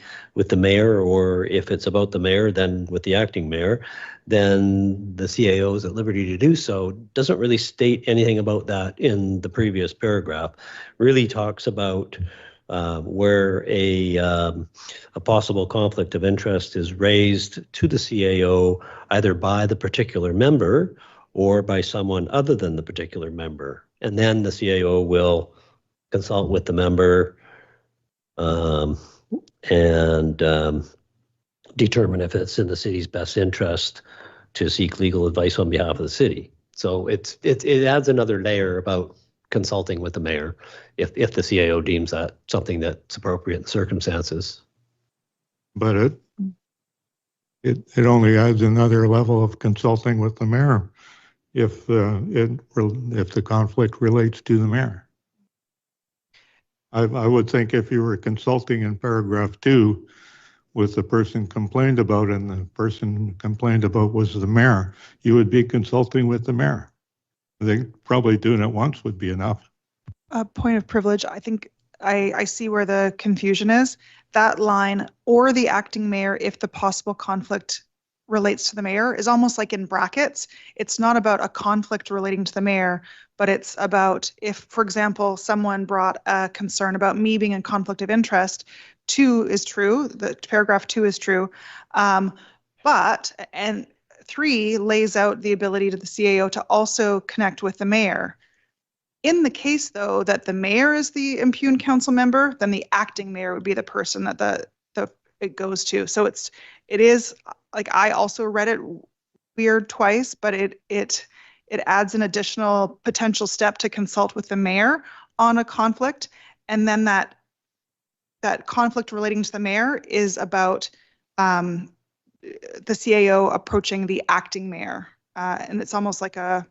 mayor, or if it's about the mayor, then with the acting mayor, then the CAO is at liberty to do so. Doesn't really state anything about that in the previous paragraph. Really talks about where a possible conflict of interest is raised to the CAO either by the particular member or by someone other than the particular member. And then the CAO will consult with the member and determine if it's in the city's best interest to seek legal advice on behalf of the city. So it adds another layer about consulting with the mayor if the CAO deems that something that's appropriate in circumstances. But It only adds another level of consulting with the mayor if the conflict relates to the mayor. I would think if you were consulting in paragraph 2 with the person complained about and the person complained about was the mayor, you would be consulting with the mayor. I think probably doing it once would be enough. A point of privilege. I think I see where the confusion is. That line, or the acting mayor if the possible conflict relates to the mayor, is almost like in brackets. It's not about a conflict relating to the mayor, but it's about if, for example, someone brought a concern about me being in conflict of interest, 2 is true, the paragraph 2 is true. And 3 lays out the ability to the CAO to also connect with the mayor. In the case, though, that the mayor is the impugned council member, then the acting mayor would be the person that it goes to. So it is like, I also read it weird twice, but it adds an additional potential step to consult with the mayor on a conflict, and then that conflict relating to the mayor is about the CAO approaching the acting mayor, and it's almost like that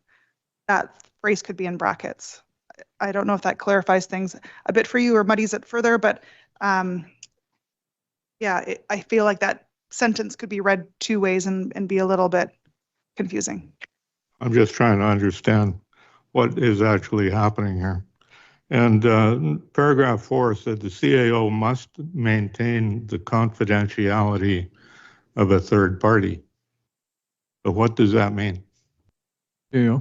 phrase could be in brackets. I don't know if that clarifies things a bit for you or muddies it further, but yeah, I feel like that sentence could be read 2 ways and be a little bit confusing. I'm just trying to understand what is actually happening here. And paragraph 4 said the CAO must maintain the confidentiality of a third party. But what does that mean? Yeah.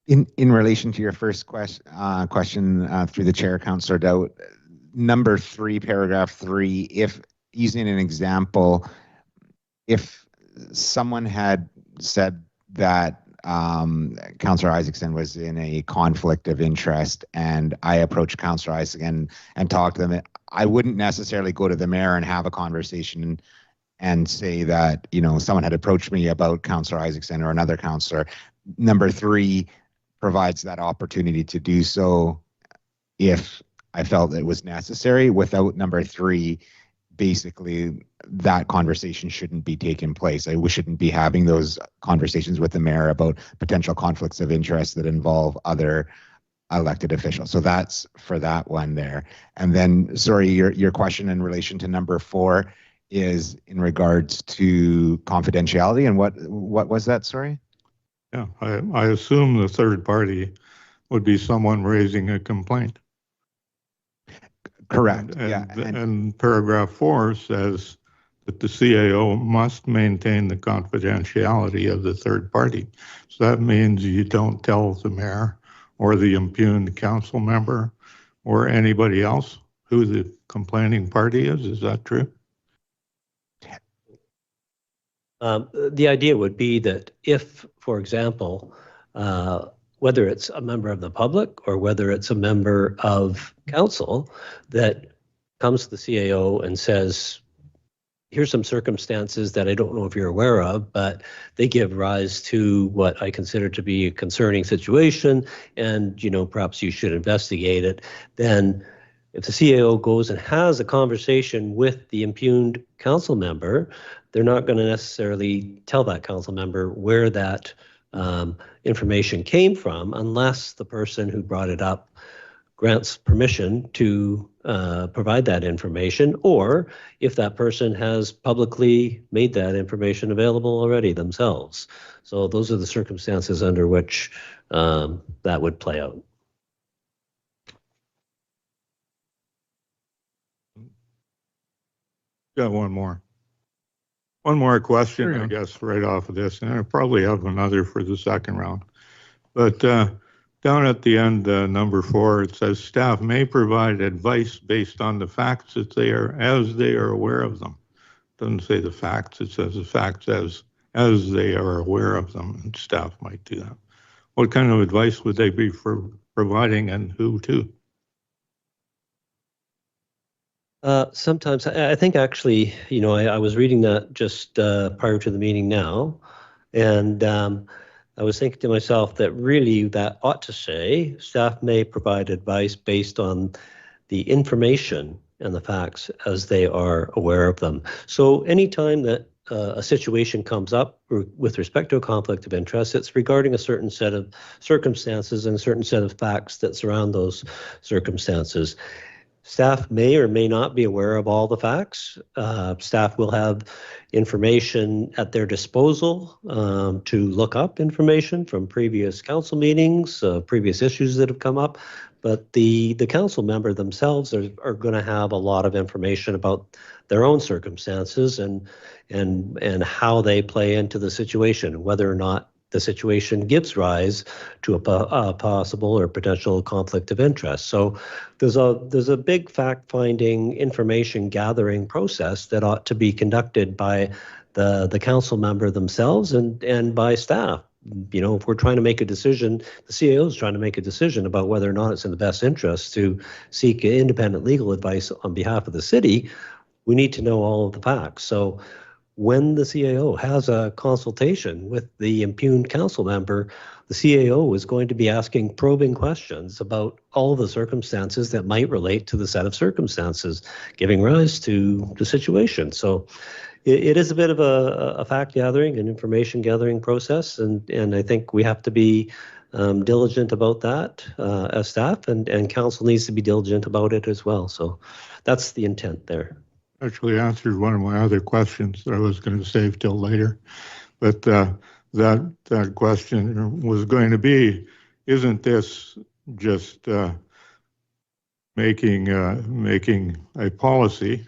In relation to your first question through the chair, Councillor Dowd, number 3, paragraph 3, if using an example, if someone had said that Councillor Isaacson was in a conflict of interest and I approached Councillor Isaacson and talked to them, I wouldn't necessarily go to the mayor and have a conversation and say that, someone had approached me about Councillor Isaacson or another councillor. Number 3 provides that opportunity to do so if I felt it was necessary. Without number 3, basically that conversation shouldn't be taking place. We shouldn't be having those conversations with the mayor about potential conflicts of interest that involve other elected officials. So that's for that one there. And then, sorry, your question in relation to number 4 is in regards to confidentiality. And what was that? Sorry. Yeah, I assume the third party would be someone raising a complaint. Correct. And paragraph 4 says that the CAO must maintain the confidentiality of the third party. So that means you don't tell the mayor or the impugned council member or anybody else who the complaining party is. Is that true? The idea would be that if, for example, whether it's a member of the public or whether it's a member of council that comes to the CAO and says, here's some circumstances that I don't know if you're aware of, but they give rise to what I consider to be a concerning situation, and perhaps you should investigate it. Then if the CAO goes and has a conversation with the impugned council member, they're not going to necessarily tell that council member where that information came from unless the person who brought it up grants permission to provide that information, or if that person has publicly made that information available already themselves. So those are the circumstances under which that would play out. Got one more question, I guess, right off of this, and I probably have another for the second round. But down at the end, number 4, it says staff may provide advice based on the facts that they are aware of them. It doesn't say the facts, it says the facts as they are aware of them, and staff might do that. What kind of advice would they be for providing, and who to? Sometimes I think actually, I was reading that just prior to the meeting now, and I was thinking to myself that really that ought to say staff may provide advice based on the information and the facts as they are aware of them. So anytime that a situation comes up with respect to a conflict of interest, it's regarding a certain set of circumstances and a certain set of facts that surround those circumstances. Staff may or may not be aware of all the facts. Staff will have information at their disposal to look up information from previous council meetings, previous issues that have come up. But the council member themselves are going to have a lot of information about their own circumstances and how they play into the situation, whether or not the situation gives rise to a possible or potential conflict of interest. So there's a big fact-finding, information gathering process that ought to be conducted by the council member themselves and by staff. You know, if we're trying to make a decision, the CAO is trying to make a decision about whether or not it's in the best interest to seek independent legal advice on behalf of the city, we need to know all of the facts. So when the CAO has a consultation with the impugned council member, the CAO is going to be asking probing questions about all the circumstances that might relate to the set of circumstances giving rise to the situation. So it is a bit of a fact gathering and information gathering process, and I think we have to be diligent about that as staff, and council needs to be diligent about it as well. So that's the intent there. Actually answered one of my other questions that I was going to save till later, but that question was going to be, isn't this just making a policy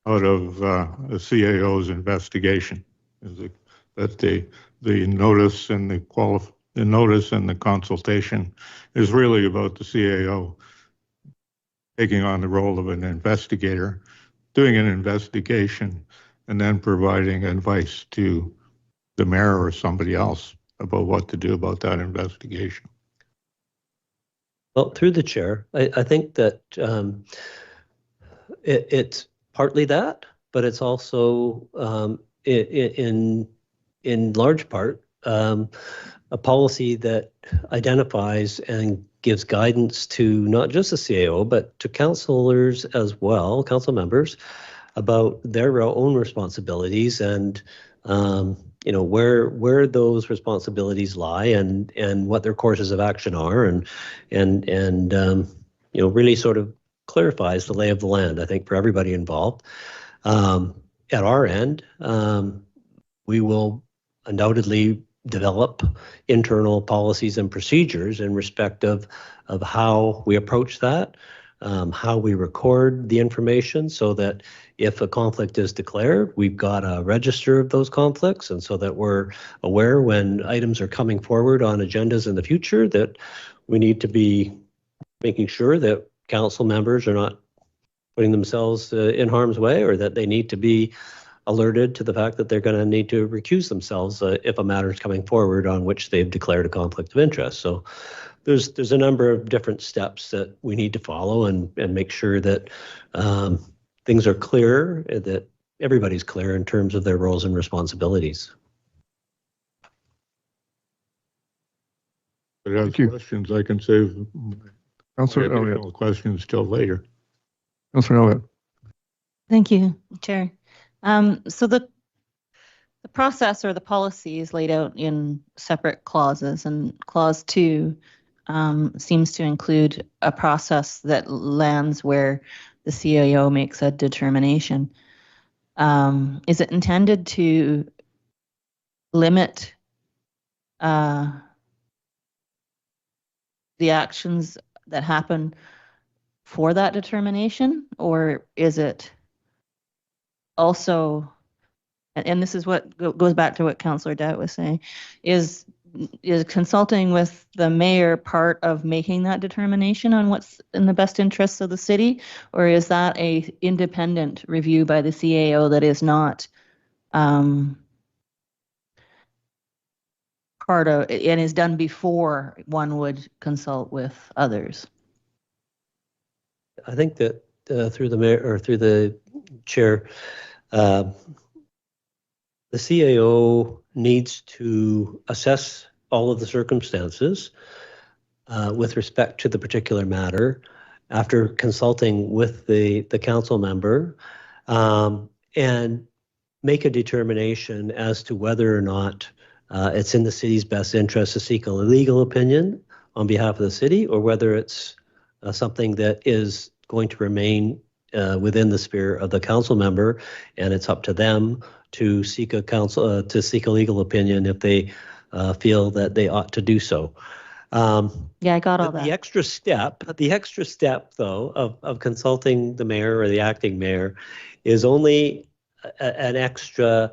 out of a CAO's investigation? Is it that the notice and the notice and the consultation is really about the CAO taking on the role of an investigator, doing an investigation, and then providing advice to the mayor or somebody else about what to do about that investigation? Well, through the chair, I think that it's partly that, but it's also in large part a policy that identifies and gives guidance to not just the CAO, but to councillors as well, council members, about their own responsibilities and you know, where those responsibilities lie and what their courses of action are, and you know, really sort of clarifies the lay of the land, I think, for everybody involved. At our end, we will undoubtedly develop internal policies and procedures in respect of how we approach that, how we record the information, so that if a conflict is declared, we've got a register of those conflicts, and so that we're aware when items are coming forward on agendas in the future, that we need to be making sure that council members are not putting themselves in harm's way, or that they need to be alerted to the fact that they're going to need to recuse themselves if a matter is coming forward on which they've declared a conflict of interest. So there's a number of different steps that we need to follow and make sure that things are clear, that everybody's clear in terms of their roles and responsibilities. But as questions, I can save Councillor Elliott. additional questions till later. Councillor Elliott. Thank you, Chair. So the process or the policy is laid out in separate clauses, and clause 2 seems to include a process that lands where the CAO makes a determination. Is it intended to limit the actions that happen for that determination, or is it also, and this is what goes back to what Councillor Dowd was saying, is consulting with the mayor part of making that determination on what's in the best interests of the city, or is that a independent review by the CAO that is not part of and is done before one would consult with others? I think that through the mayor or through the chair, the CAO needs to assess all of the circumstances with respect to the particular matter after consulting with the council member, and make a determination as to whether or not it's in the city's best interest to seek a legal opinion on behalf of the city, or whether it's something that is going to remain within the sphere of the council member, and it's up to them to seek a legal opinion if they feel that they ought to do so. Yeah, I got all that. The extra step though of consulting the mayor or the acting mayor is only an extra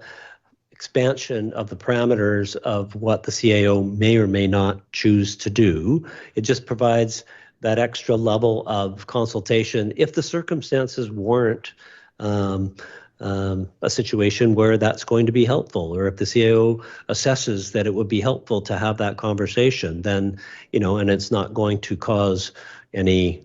expansion of the parameters of what the CAO may or may not choose to do. It just provides that extra level of consultation if the circumstances warrant a situation where that's going to be helpful, or if the CAO assesses that it would be helpful to have that conversation, then, and it's not going to cause any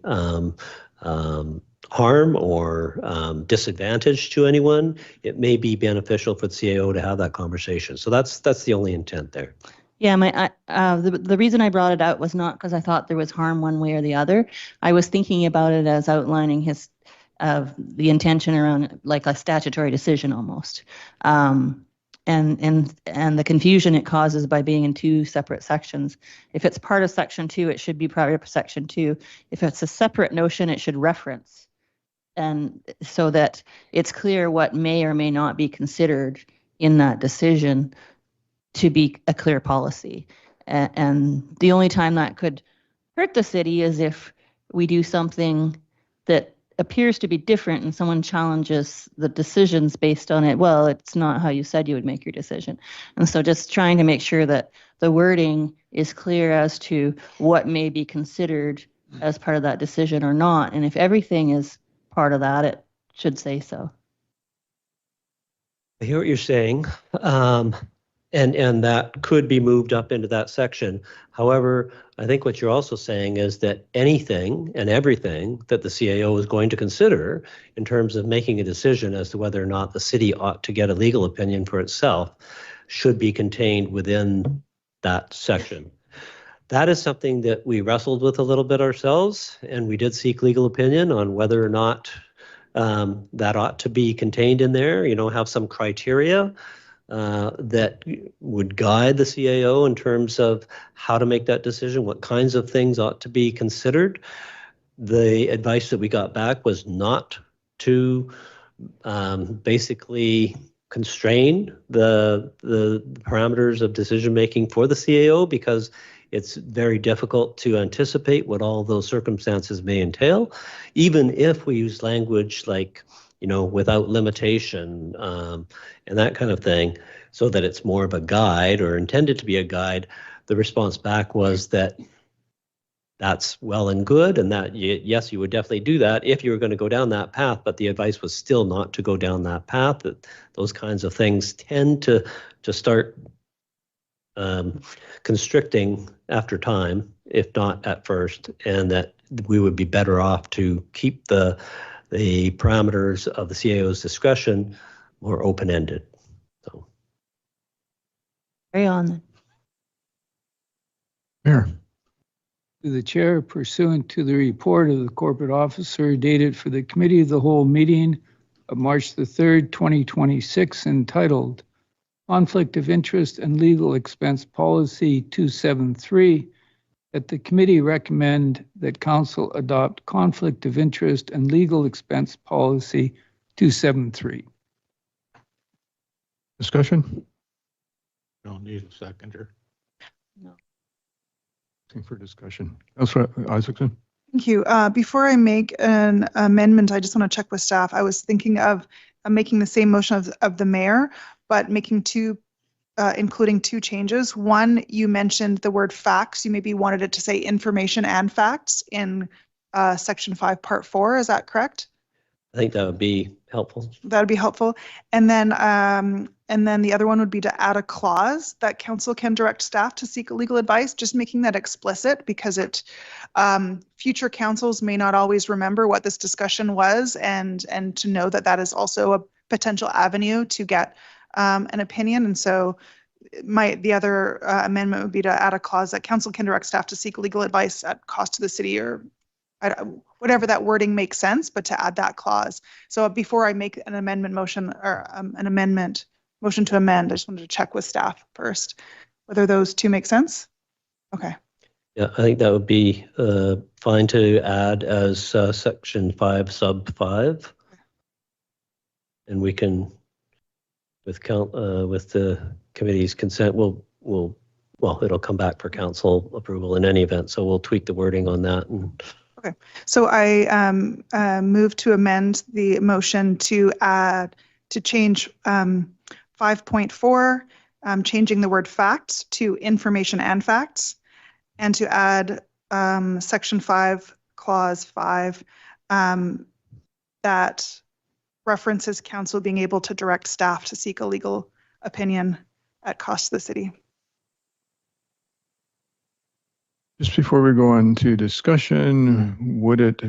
harm or disadvantage to anyone, it may be beneficial for the CAO to have that conversation. So that's the only intent there. Yeah, the reason I brought it out was not because I thought there was harm one way or the other. I was thinking about it as outlining the intention around like a statutory decision almost, and the confusion it causes by being in two separate sections. If it's part of section 2, it should be part of section 2. If it's a separate notion, it should reference, and so that it's clear what may or may not be considered in that decision to be a clear policy. And the only time that could hurt the city is if we do something that appears to be different and someone challenges the decisions based on it. Well, it's not how you said you would make your decision. And so just trying to make sure that the wording is clear as to what may be considered as part of that decision or not. And if everything is part of that, it should say so. I hear what you're saying. And that could be moved up into that section. However, I think what you're also saying is that anything and everything that the CAO is going to consider in terms of making a decision as to whether or not the city ought to get a legal opinion for itself should be contained within that section. That is something that we wrestled with a little bit ourselves, and we did seek legal opinion on whether or not that ought to be contained in there, have some criteria that would guide the CAO in terms of how to make that decision, what kinds of things ought to be considered. The advice that we got back was not to basically constrain the parameters of decision making for the CAO, because it's very difficult to anticipate what all those circumstances may entail, even if we use language like without limitation, and that kind of thing, so that it's more of a guide or intended to be a guide. The response back was that that's well and good, and that yes, you would definitely do that if you were going to go down that path, but the advice was still not to go down that path. That those kinds of things tend to start constricting after time, if not at first, and that we would be better off to keep the parameters of the CAO's discretion more open-ended. So, carry on. Mayor. To the chair, pursuant to the report of the corporate officer dated for the committee of the whole meeting of March the 3rd, 2026, entitled Conflict of Interest and Legal Expense Policy 273, that the committee recommend that council adopt Conflict of Interest and Legal Expense Policy 273. Discussion? Don't need a seconder. Looking for discussion. Councilor Isaacson? Thank you. Before I make an amendment, I just want to check with staff. I was thinking of making the same motion of the mayor, but making including two changes. One, you mentioned the word facts. You maybe wanted it to say information and facts in section 5, part 4. Is that correct? I think that would be helpful. That would be helpful. And then the other one would be to add a clause that council can direct staff to seek legal advice, just making that explicit, because future councils may not always remember what this discussion was, and to know that is also a potential avenue to get an opinion. And so the other amendment would be to add a clause that council can direct staff to seek legal advice at cost to the city, or whatever that wording makes sense, but to add that clause. So before I make an amendment motion or motion to amend, I just wanted to check with staff first, whether those two make sense. Okay. Yeah, I think that would be fine to add as section 5 sub 5. And we can, with the committee's consent, well, it'll come back for council approval in any event. So we'll tweak the wording on that. And okay. So I move to amend the motion to change 5.4, changing the word facts to information and facts, and to add section 5, clause 5, that references council being able to direct staff to seek a legal opinion at cost to the city. Just before we go on to discussion, would it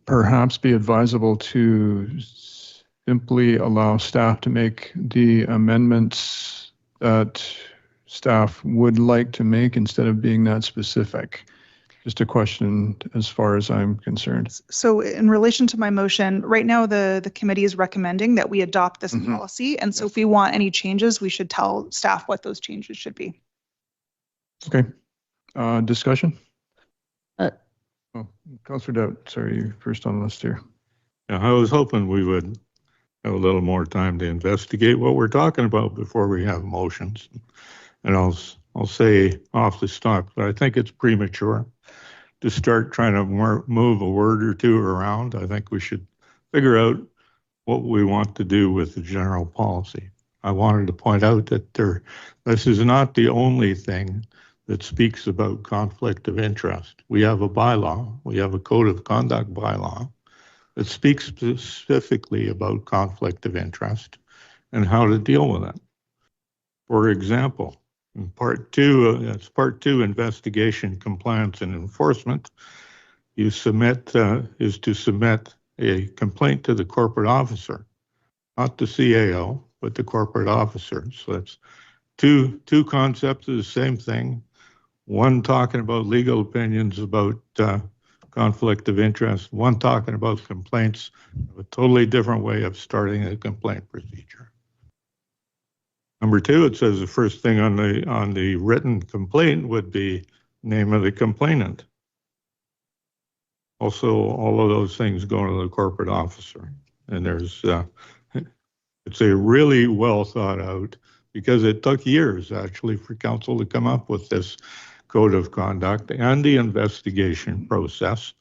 perhaps be advisable to simply allow staff to make the amendments that staff would like to make instead of being that specific? Just a question as far as I'm concerned. So in relation to my motion, right now the committee is recommending that we adopt this policy. And so if we want any changes, we should tell staff what those changes should be. Okay. Discussion? Councillor Dowd, sorry, you're first on the list here. Yeah, I was hoping we would have a little more time to investigate what we're talking about before we have motions. And I'll say off the stop, but I think it's premature to start trying to move a word or two around. I think we should figure out what we want to do with the general policy. I wanted to point out that this is not the only thing that speaks about conflict of interest. We have a bylaw, we have a code of conduct bylaw that speaks specifically about conflict of interest and how to deal with it. For example, in part 2, it's part 2, investigation, compliance, and enforcement. You submit is to submit a complaint to the corporate officer, not the CAO, but the corporate officer. So that's two concepts of the same thing. One talking about legal opinions about conflict of interest. One talking about complaints. A totally different way of starting a complaint procedure. Number 2, it says the first thing on the written complaint would be name of the complainant. Also, all of those things go to the corporate officer. And there's, it's a really well thought out, because it took years actually for council to come up with this code of conduct, and the investigation process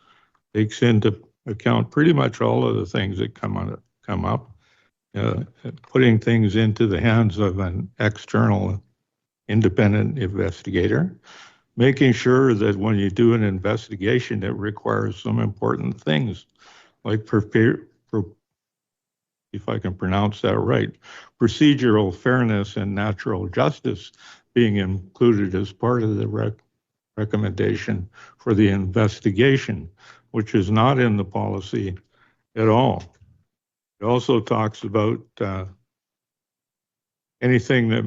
takes into account pretty much all of the things that come up. Putting things into the hands of an external independent investigator, making sure that when you do an investigation, it requires some important things, like if I can pronounce that right, procedural fairness and natural justice being included as part of the recommendation for the investigation, which is not in the policy at all. It also talks about anything that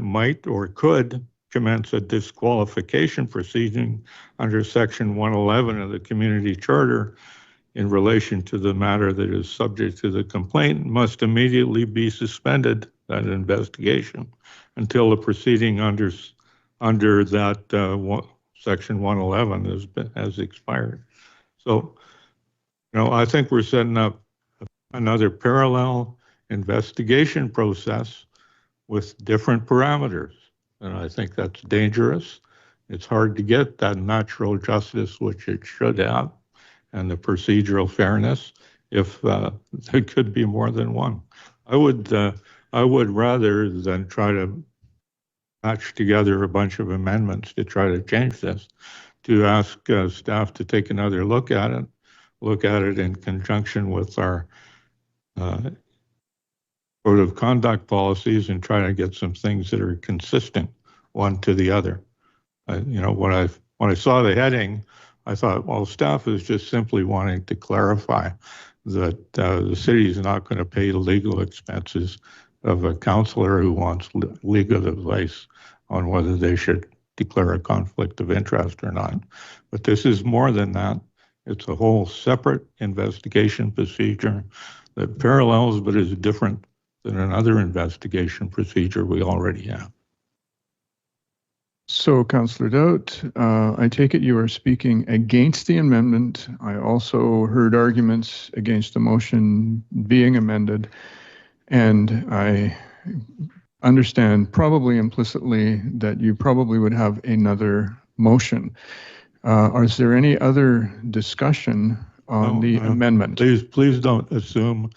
might or could commence a disqualification proceeding under Section 111 of the Community Charter in relation to the matter that is subject to the complaint must immediately be suspended, that investigation, until the proceeding under that Section 111 has expired. So, I think we're setting up another parallel investigation process with different parameters. And I think that's dangerous. It's hard to get that natural justice, which it should have, and the procedural fairness, if there could be more than one. I would rather than try to patch together a bunch of amendments to try to change this, to ask staff to take another look at it in conjunction with our code of conduct policies, and try to get some things that are consistent one to the other. When I saw the heading, I thought, well, staff is just simply wanting to clarify that the city is not going to pay the legal expenses of a counselor who wants legal advice on whether they should declare a conflict of interest or not. But this is more than that. It's a whole separate investigation procedure that parallels but is different than another investigation procedure we already have. So, Councillor Doubt, I take it you are speaking against the amendment. I also heard arguments against the motion being amended, and I understand probably implicitly that you probably would have another motion. Is there any other discussion on the amendment? Please don't assume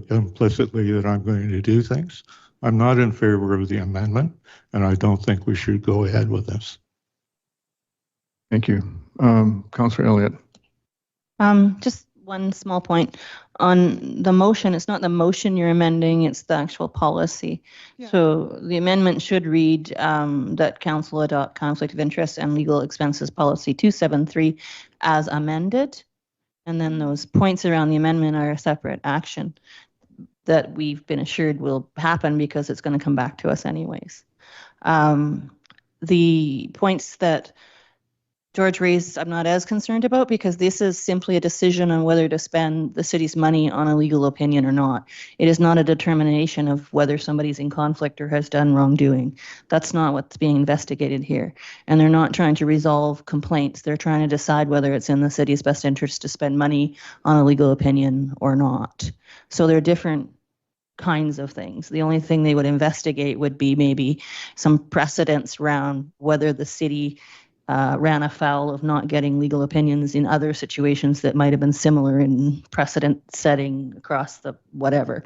implicitly that I'm going to do things. I'm not in favor of the amendment, and I don't think we should go ahead with this. Thank you. Councillor Elliott. Just one small point on the motion. It's not the motion you're amending, it's the actual policy. Yeah. So the amendment should read that council adopt conflict of interest and legal expenses policy 273 as amended. And then those points around the amendment are a separate action that we've been assured will happen because it's going to come back to us anyways. The points that George raised, I'm not as concerned about because this is simply a decision on whether to spend the city's money on a legal opinion or not. It is not a determination of whether somebody's in conflict or has done wrongdoing. That's not what's being investigated here. And they're not trying to resolve complaints. They're trying to decide whether it's in the city's best interest to spend money on a legal opinion or not. So they're different kinds of things. The only thing they would investigate would be maybe some precedents around whether the city ran afoul of not getting legal opinions in other situations that might have been similar in precedent setting across the whatever,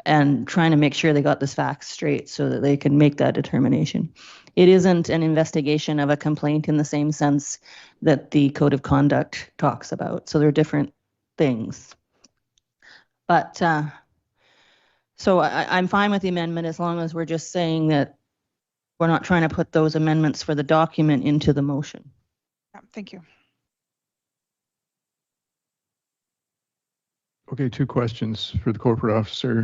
and trying to make sure they got this facts straight so that they can make that determination. It isn't an investigation of a complaint in the same sense that the code of conduct talks about. So they're different things. But so I'm fine with the amendment as long as we're just saying that we're not trying to put those amendments for the document into the motion. Yeah, thank you. Okay, two questions for the corporate officer.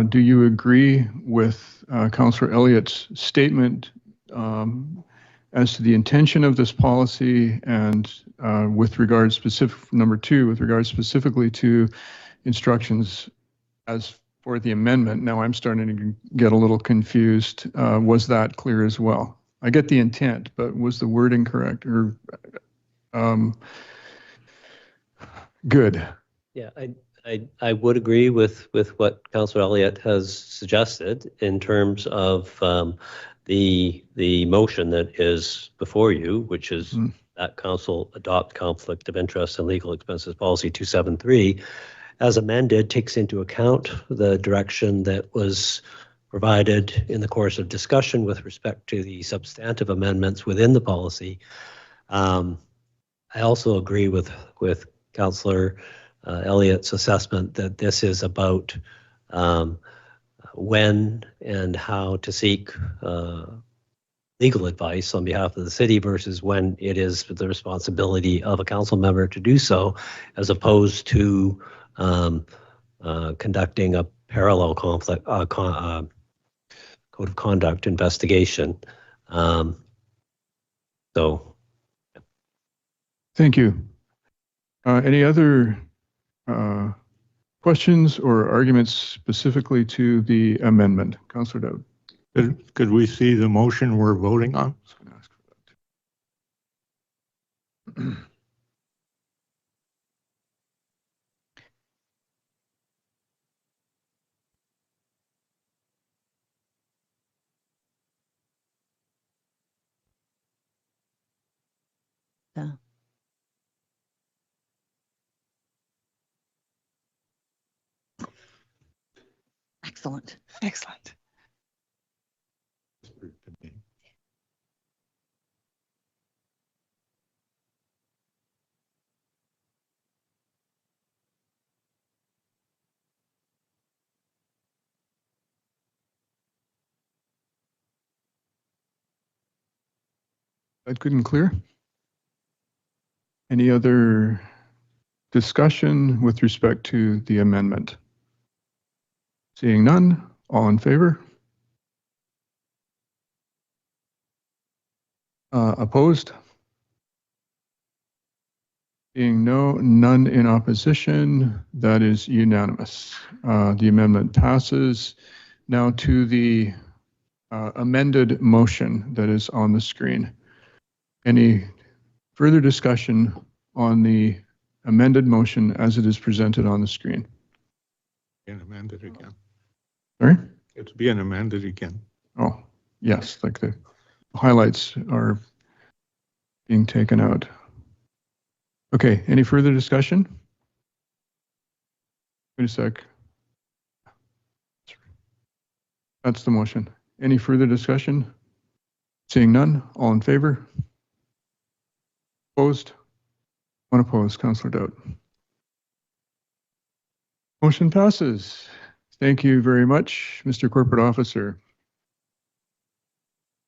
Do you agree with Councillor Elliott's statement as to the intention of this policy and with regards specific, number two, with regards specifically to instructions as for the amendment? Now I'm starting to get a little confused. Was that clear as well? I get the intent, but was the wording correct or good? Yeah, I would agree with what Councillor Elliott has suggested in terms of the motion that is before you, which is that council adopt conflict of interest and legal expenses policy 273 as amended, takes into account the direction that was provided in the course of discussion with respect to the substantive amendments within the policy. I also agree with Councillor Elliott's assessment that this is about when and how to seek legal advice on behalf of the city versus when it is the responsibility of a council member to do so, as opposed to conducting a parallel conflict code of conduct investigation. So, thank you. Any other questions or arguments specifically to the amendment? Councillor Dowd. Could we see the motion we're voting on? Yeah. Excellent. Excellent. That good and clear? Any other discussion with respect to the amendment? Seeing none, all in favor? Opposed? Being none in opposition, that is unanimous. The amendment passes. Now to the amended motion that is on the screen. Any further discussion on the amended motion as it is presented on the screen? And amended again. Sorry? It's being amended again. Oh, yes, like the highlights are being taken out. Okay, any further discussion? Wait a sec. That's the motion. Any further discussion? Seeing none, all in favor? Opposed? One opposed, Councillor Dowd. Motion passes. Thank you very much, Mr. Corporate Officer.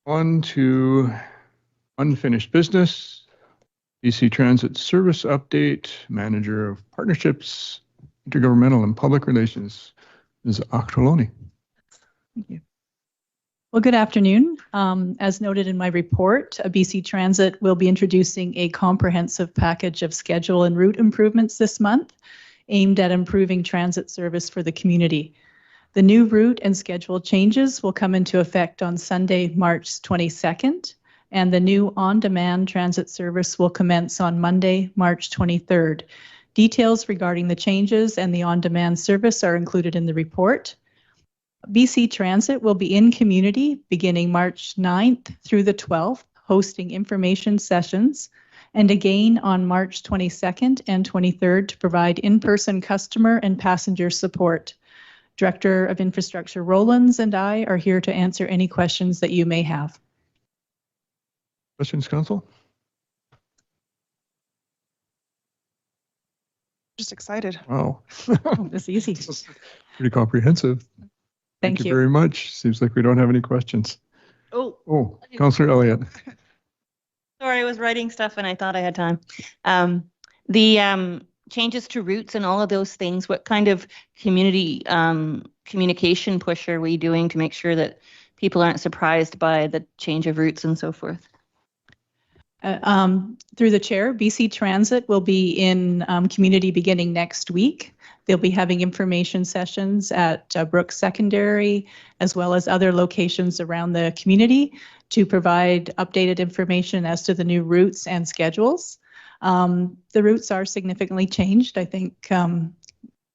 On to unfinished business. BC Transit Service Update, Manager of Partnerships, Intergovernmental and Public Relations, Ms. Octoloni. Thank you. Well, good afternoon. As noted in my report, BC Transit will be introducing a comprehensive package of schedule and route improvements this month, aimed at improving transit service for the community. The new route and schedule changes will come into effect on Sunday, March 22nd, and the new on-demand transit service will commence on Monday, March 23rd. Details regarding the changes and the on-demand service are included in the report. BC Transit will be in community beginning March 9th through the 12th, hosting information sessions, and again on March 22nd and 23rd to provide in-person customer and passenger support. Director of Infrastructure Rollins and I are here to answer any questions that you may have. Questions, Council? Just excited. Wow. Oh, that's easy. Pretty comprehensive. Thank you you. very much. Seems like we don't have any questions. Oh, Councillor Elliott. Sorry, I was writing stuff and I thought I had time. The changes to routes and all of those things, what kind of community communication push are we doing to make sure that people aren't surprised by the change of routes and so forth? Through the chair, BC Transit will be in community beginning next week. They'll be having information sessions at Brooks Secondary, as well as other locations around the community to provide updated information as to the new routes and schedules. The routes are significantly changed. I think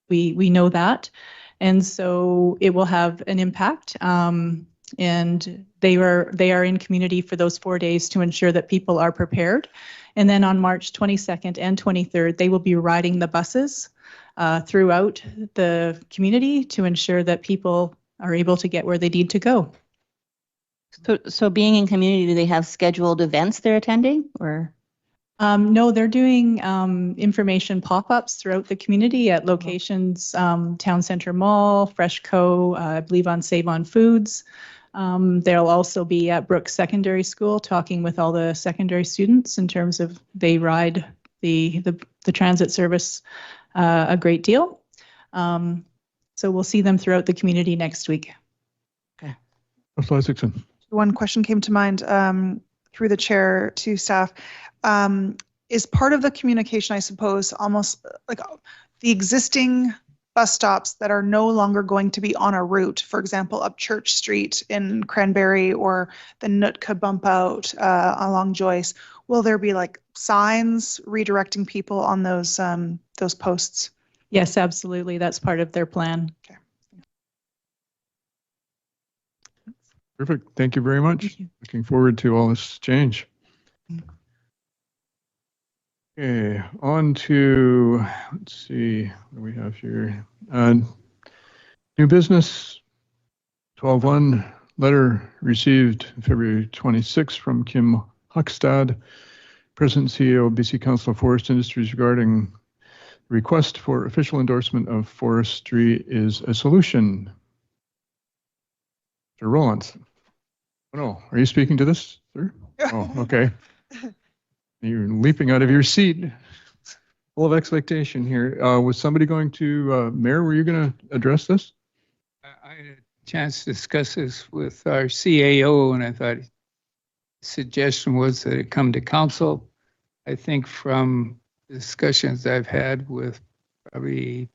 we know that. And so it will have an impact. And they are in community for those 4 days to ensure that people are prepared. And then on March 22nd and 23rd, they will be riding the buses throughout the community to ensure that people are able to get where they need to go. So being in community, do they have scheduled events they're attending, or? No, they're doing information pop-ups throughout the community at locations, Town Center Mall, Fresh Co., I believe on Save On Foods. They'll also be at Brooks Secondary School talking with all the secondary students in terms of they ride the transit service a great deal. So we'll see them throughout the community next week. Okay. Councillor Isaacson. One question came to mind through the chair to staff. Is part of the communication, I suppose, almost like the existing bus stops that are no longer going to be on a route, for example, up Church Street in Cranberry or the Nootka bump out along Joyce, will there be like signs redirecting people on those posts? Yes, absolutely. That's part of their plan. Okay. Perfect. Thank you very much. Looking forward to all this change. Okay, on to, let's see, what do we have here? New business, 12-1, letter received February 26 from Kim Huckstad, President CEO of BC Council of Forest Industries, regarding request for official endorsement of forestry is a solution. Mr. Rollins. Oh no, are you speaking to this, sir? Oh, okay. You're leaping out of your seat, full of expectation here. Was somebody going to, Mayor, were you going to address this? I had a chance to discuss this with our CAO, and I thought suggestion was that it come to council. I think from discussions I've had with probably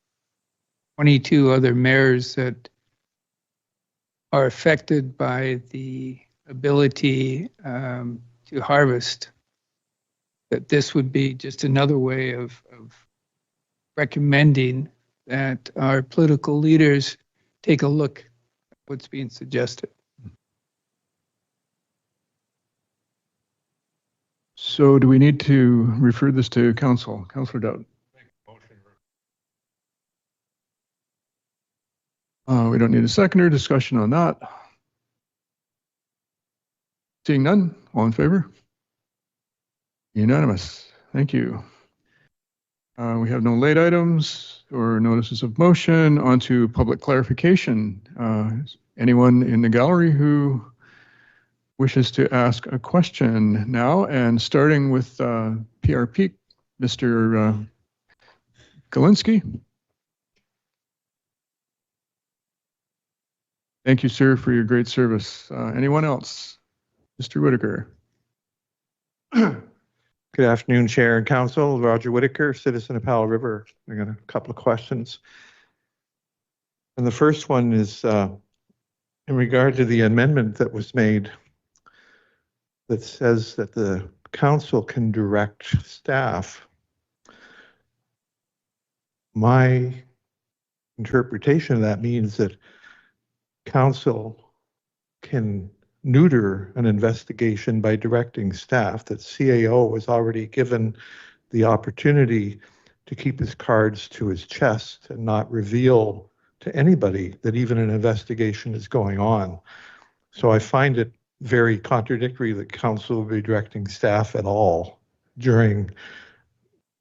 22 other mayors that are affected by the ability to harvest, that this would be just another way of recommending that our political leaders take a look at what's being suggested. So do we need to refer this to council? Councillor Dowd. We don't need a seconder. Discussion on that. Seeing none, all in favor? Unanimous. Thank you. We have no late items or notices of motion. On to public clarification. Anyone in the gallery who wishes to ask a question now, and starting with PRP, Mr. Galinsky. Thank you, sir, for your great service. Anyone else? Mr. Whitaker. Good afternoon, Chair and Council. Roger Whitaker, citizen of Powell River. I got a couple of questions. And the first one is in regard to the amendment that was made that says that the council can direct staff. My interpretation of that means that council can neuter an investigation by directing staff, that CAO was already given the opportunity to keep his cards to his chest and not reveal to anybody that even an investigation is going on. So I find it very contradictory that council will be directing staff at all during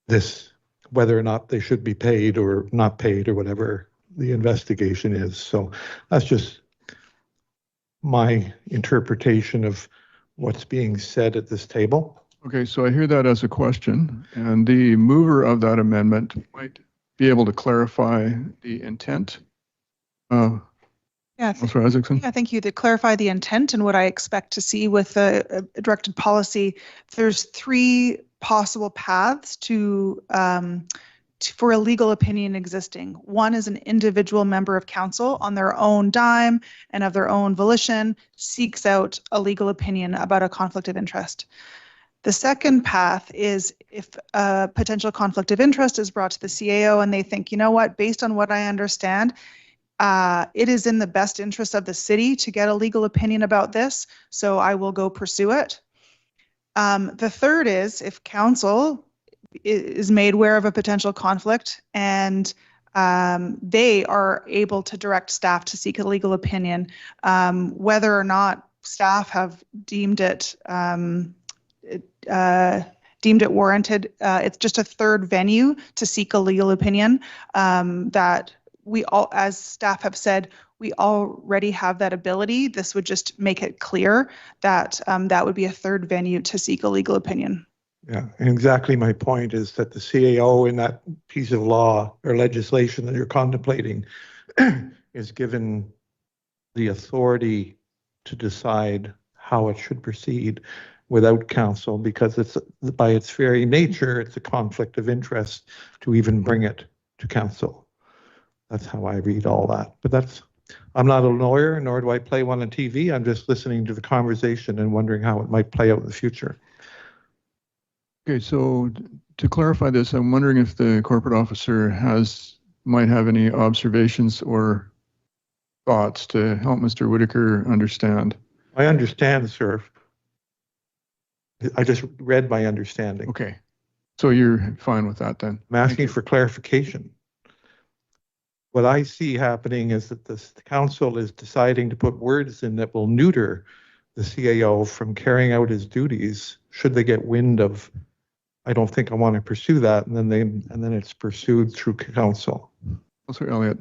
this, whether or not they should be paid or not paid or whatever the investigation is. So that's just my interpretation of what's being said at this table. Okay, so I hear that as a question, and the mover of that amendment might be able to clarify the intent. Yeah, Councillor Isaacson? yeah, thank you. To clarify the intent and what I expect to see with the directed policy, there's three possible paths for a legal opinion existing. One is an individual member of council on their own dime and of their own volition seeks out a legal opinion about a conflict of interest. The second path is if a potential conflict of interest is brought to the CAO and they think, you know what, based on what I understand, it is in the best interest of the city to get a legal opinion about this, so I will go pursue it. The third is if council is made aware of a potential conflict and they are able to direct staff to seek a legal opinion, whether or not staff have deemed it warranted. It's just a third venue to seek a legal opinion that we all, as staff have said, we already have that ability. This would just make it clear that that would be a third venue to seek a legal opinion. Yeah, and exactly my point is that the CAO in that piece of law or legislation that you're contemplating is given the authority to decide how it should proceed without council, because it's by its very nature, it's a conflict of interest to even bring it to council. That's how I read all that. But I'm not a lawyer, nor do I play one on TV. I'm just listening to the conversation and wondering how it might play out in the future. Okay, so to clarify this, I'm wondering if the corporate officer might have any observations or thoughts to help Mr. Whitaker understand. I understand, sir. I just read my understanding. Okay, so you're fine with that then? I'm asking for clarification. What I see happening is that the council is deciding to put words in that will neuter the CAO from carrying out his duties should they get wind of, I don't think I want to pursue that, and then it's pursued through council. Councillor Elliott.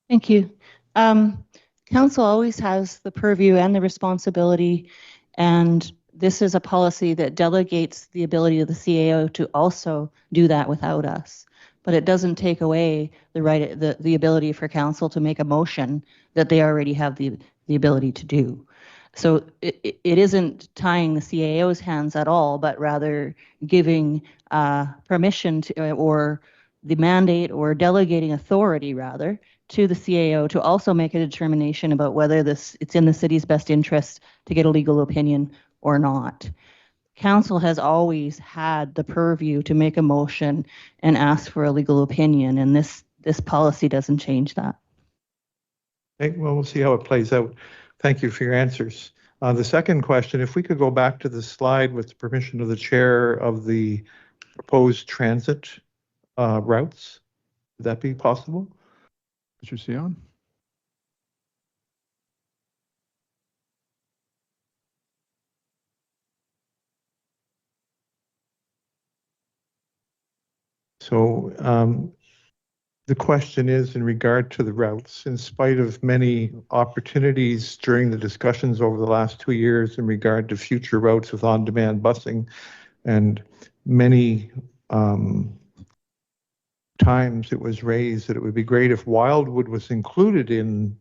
Thank you. Council always has the purview and the responsibility, and this is a policy that delegates the ability of the CAO to also do that without us. But it doesn't take away the ability for council to make a motion that they already have the ability to do. So it isn't tying the CAO's hands at all, but rather giving permission to, or the mandate or delegating authority rather to the CAO to also make a determination about whether it's in the city's best interest to get a legal opinion or not. Council has always had the purview to make a motion and ask for a legal opinion, and this policy doesn't change that. Okay, well, we'll see how it plays out. Thank you for your answers. The second question, if we could go back to the slide with the permission of the chair of the proposed transit routes, would that be possible? Mr. Sion? So the question is in regard to the routes, in spite of many opportunities during the discussions over the last 2 years in regard to future routes with on-demand busing, and many times it was raised that it would be great if Wildwood was included in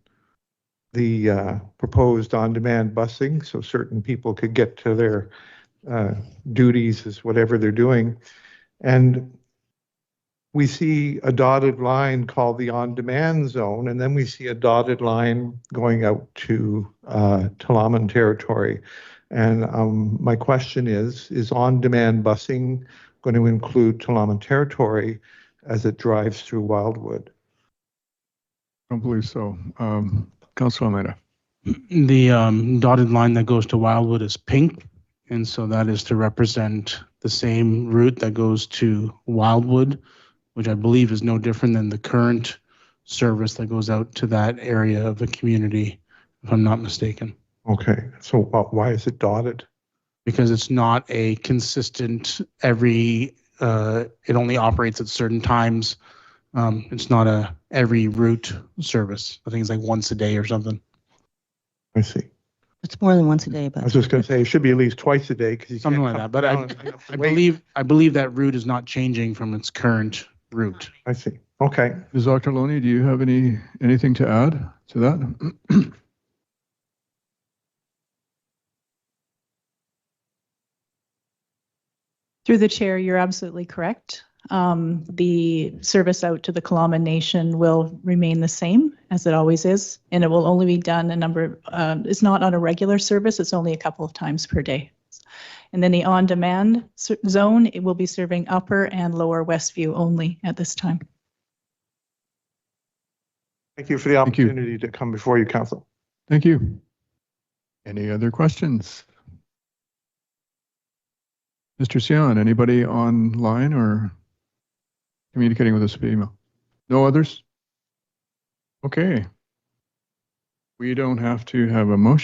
the proposed on-demand busing, so certain people could get to their duties as whatever they're doing. And we see a dotted line called the on-demand zone, and then we see a dotted line going out to Tla'amin territory. And my question is on-demand busing going to include Tla'amin territory as it drives through Wildwood? I don't believe so. Councilor Almeida. The dotted line that goes to Wildwood is pink, and so that is to represent the same route that goes to Wildwood, which I believe is no different than the current service that goes out to that area of the community, if I'm not mistaken. Okay, so why is it dotted? Because it's not a consistent it only operates at certain times. It's not a every route service. I think it's like once a day or something. I see. It's more than once a day, I but was just going to say it should be at least twice a day because Something like that. But I believe that route is not changing from its current route. I see. Okay. Ms. Octoloni, do you have anything to add to that? Through the chair, you're absolutely correct. The service out to the Tla'amin Nation will remain the same as it always is, and it will only be done it's not on a regular service, it's only a couple of times per day. And then the on-demand zone, it will be serving Upper and Lower Westview only at this time. Thank you for the opportunity to come before you, Council. Thank you. Any other questions? Mr. Sion, anybody online or communicating with us via email? No others? Okay. We don't have to have a motion.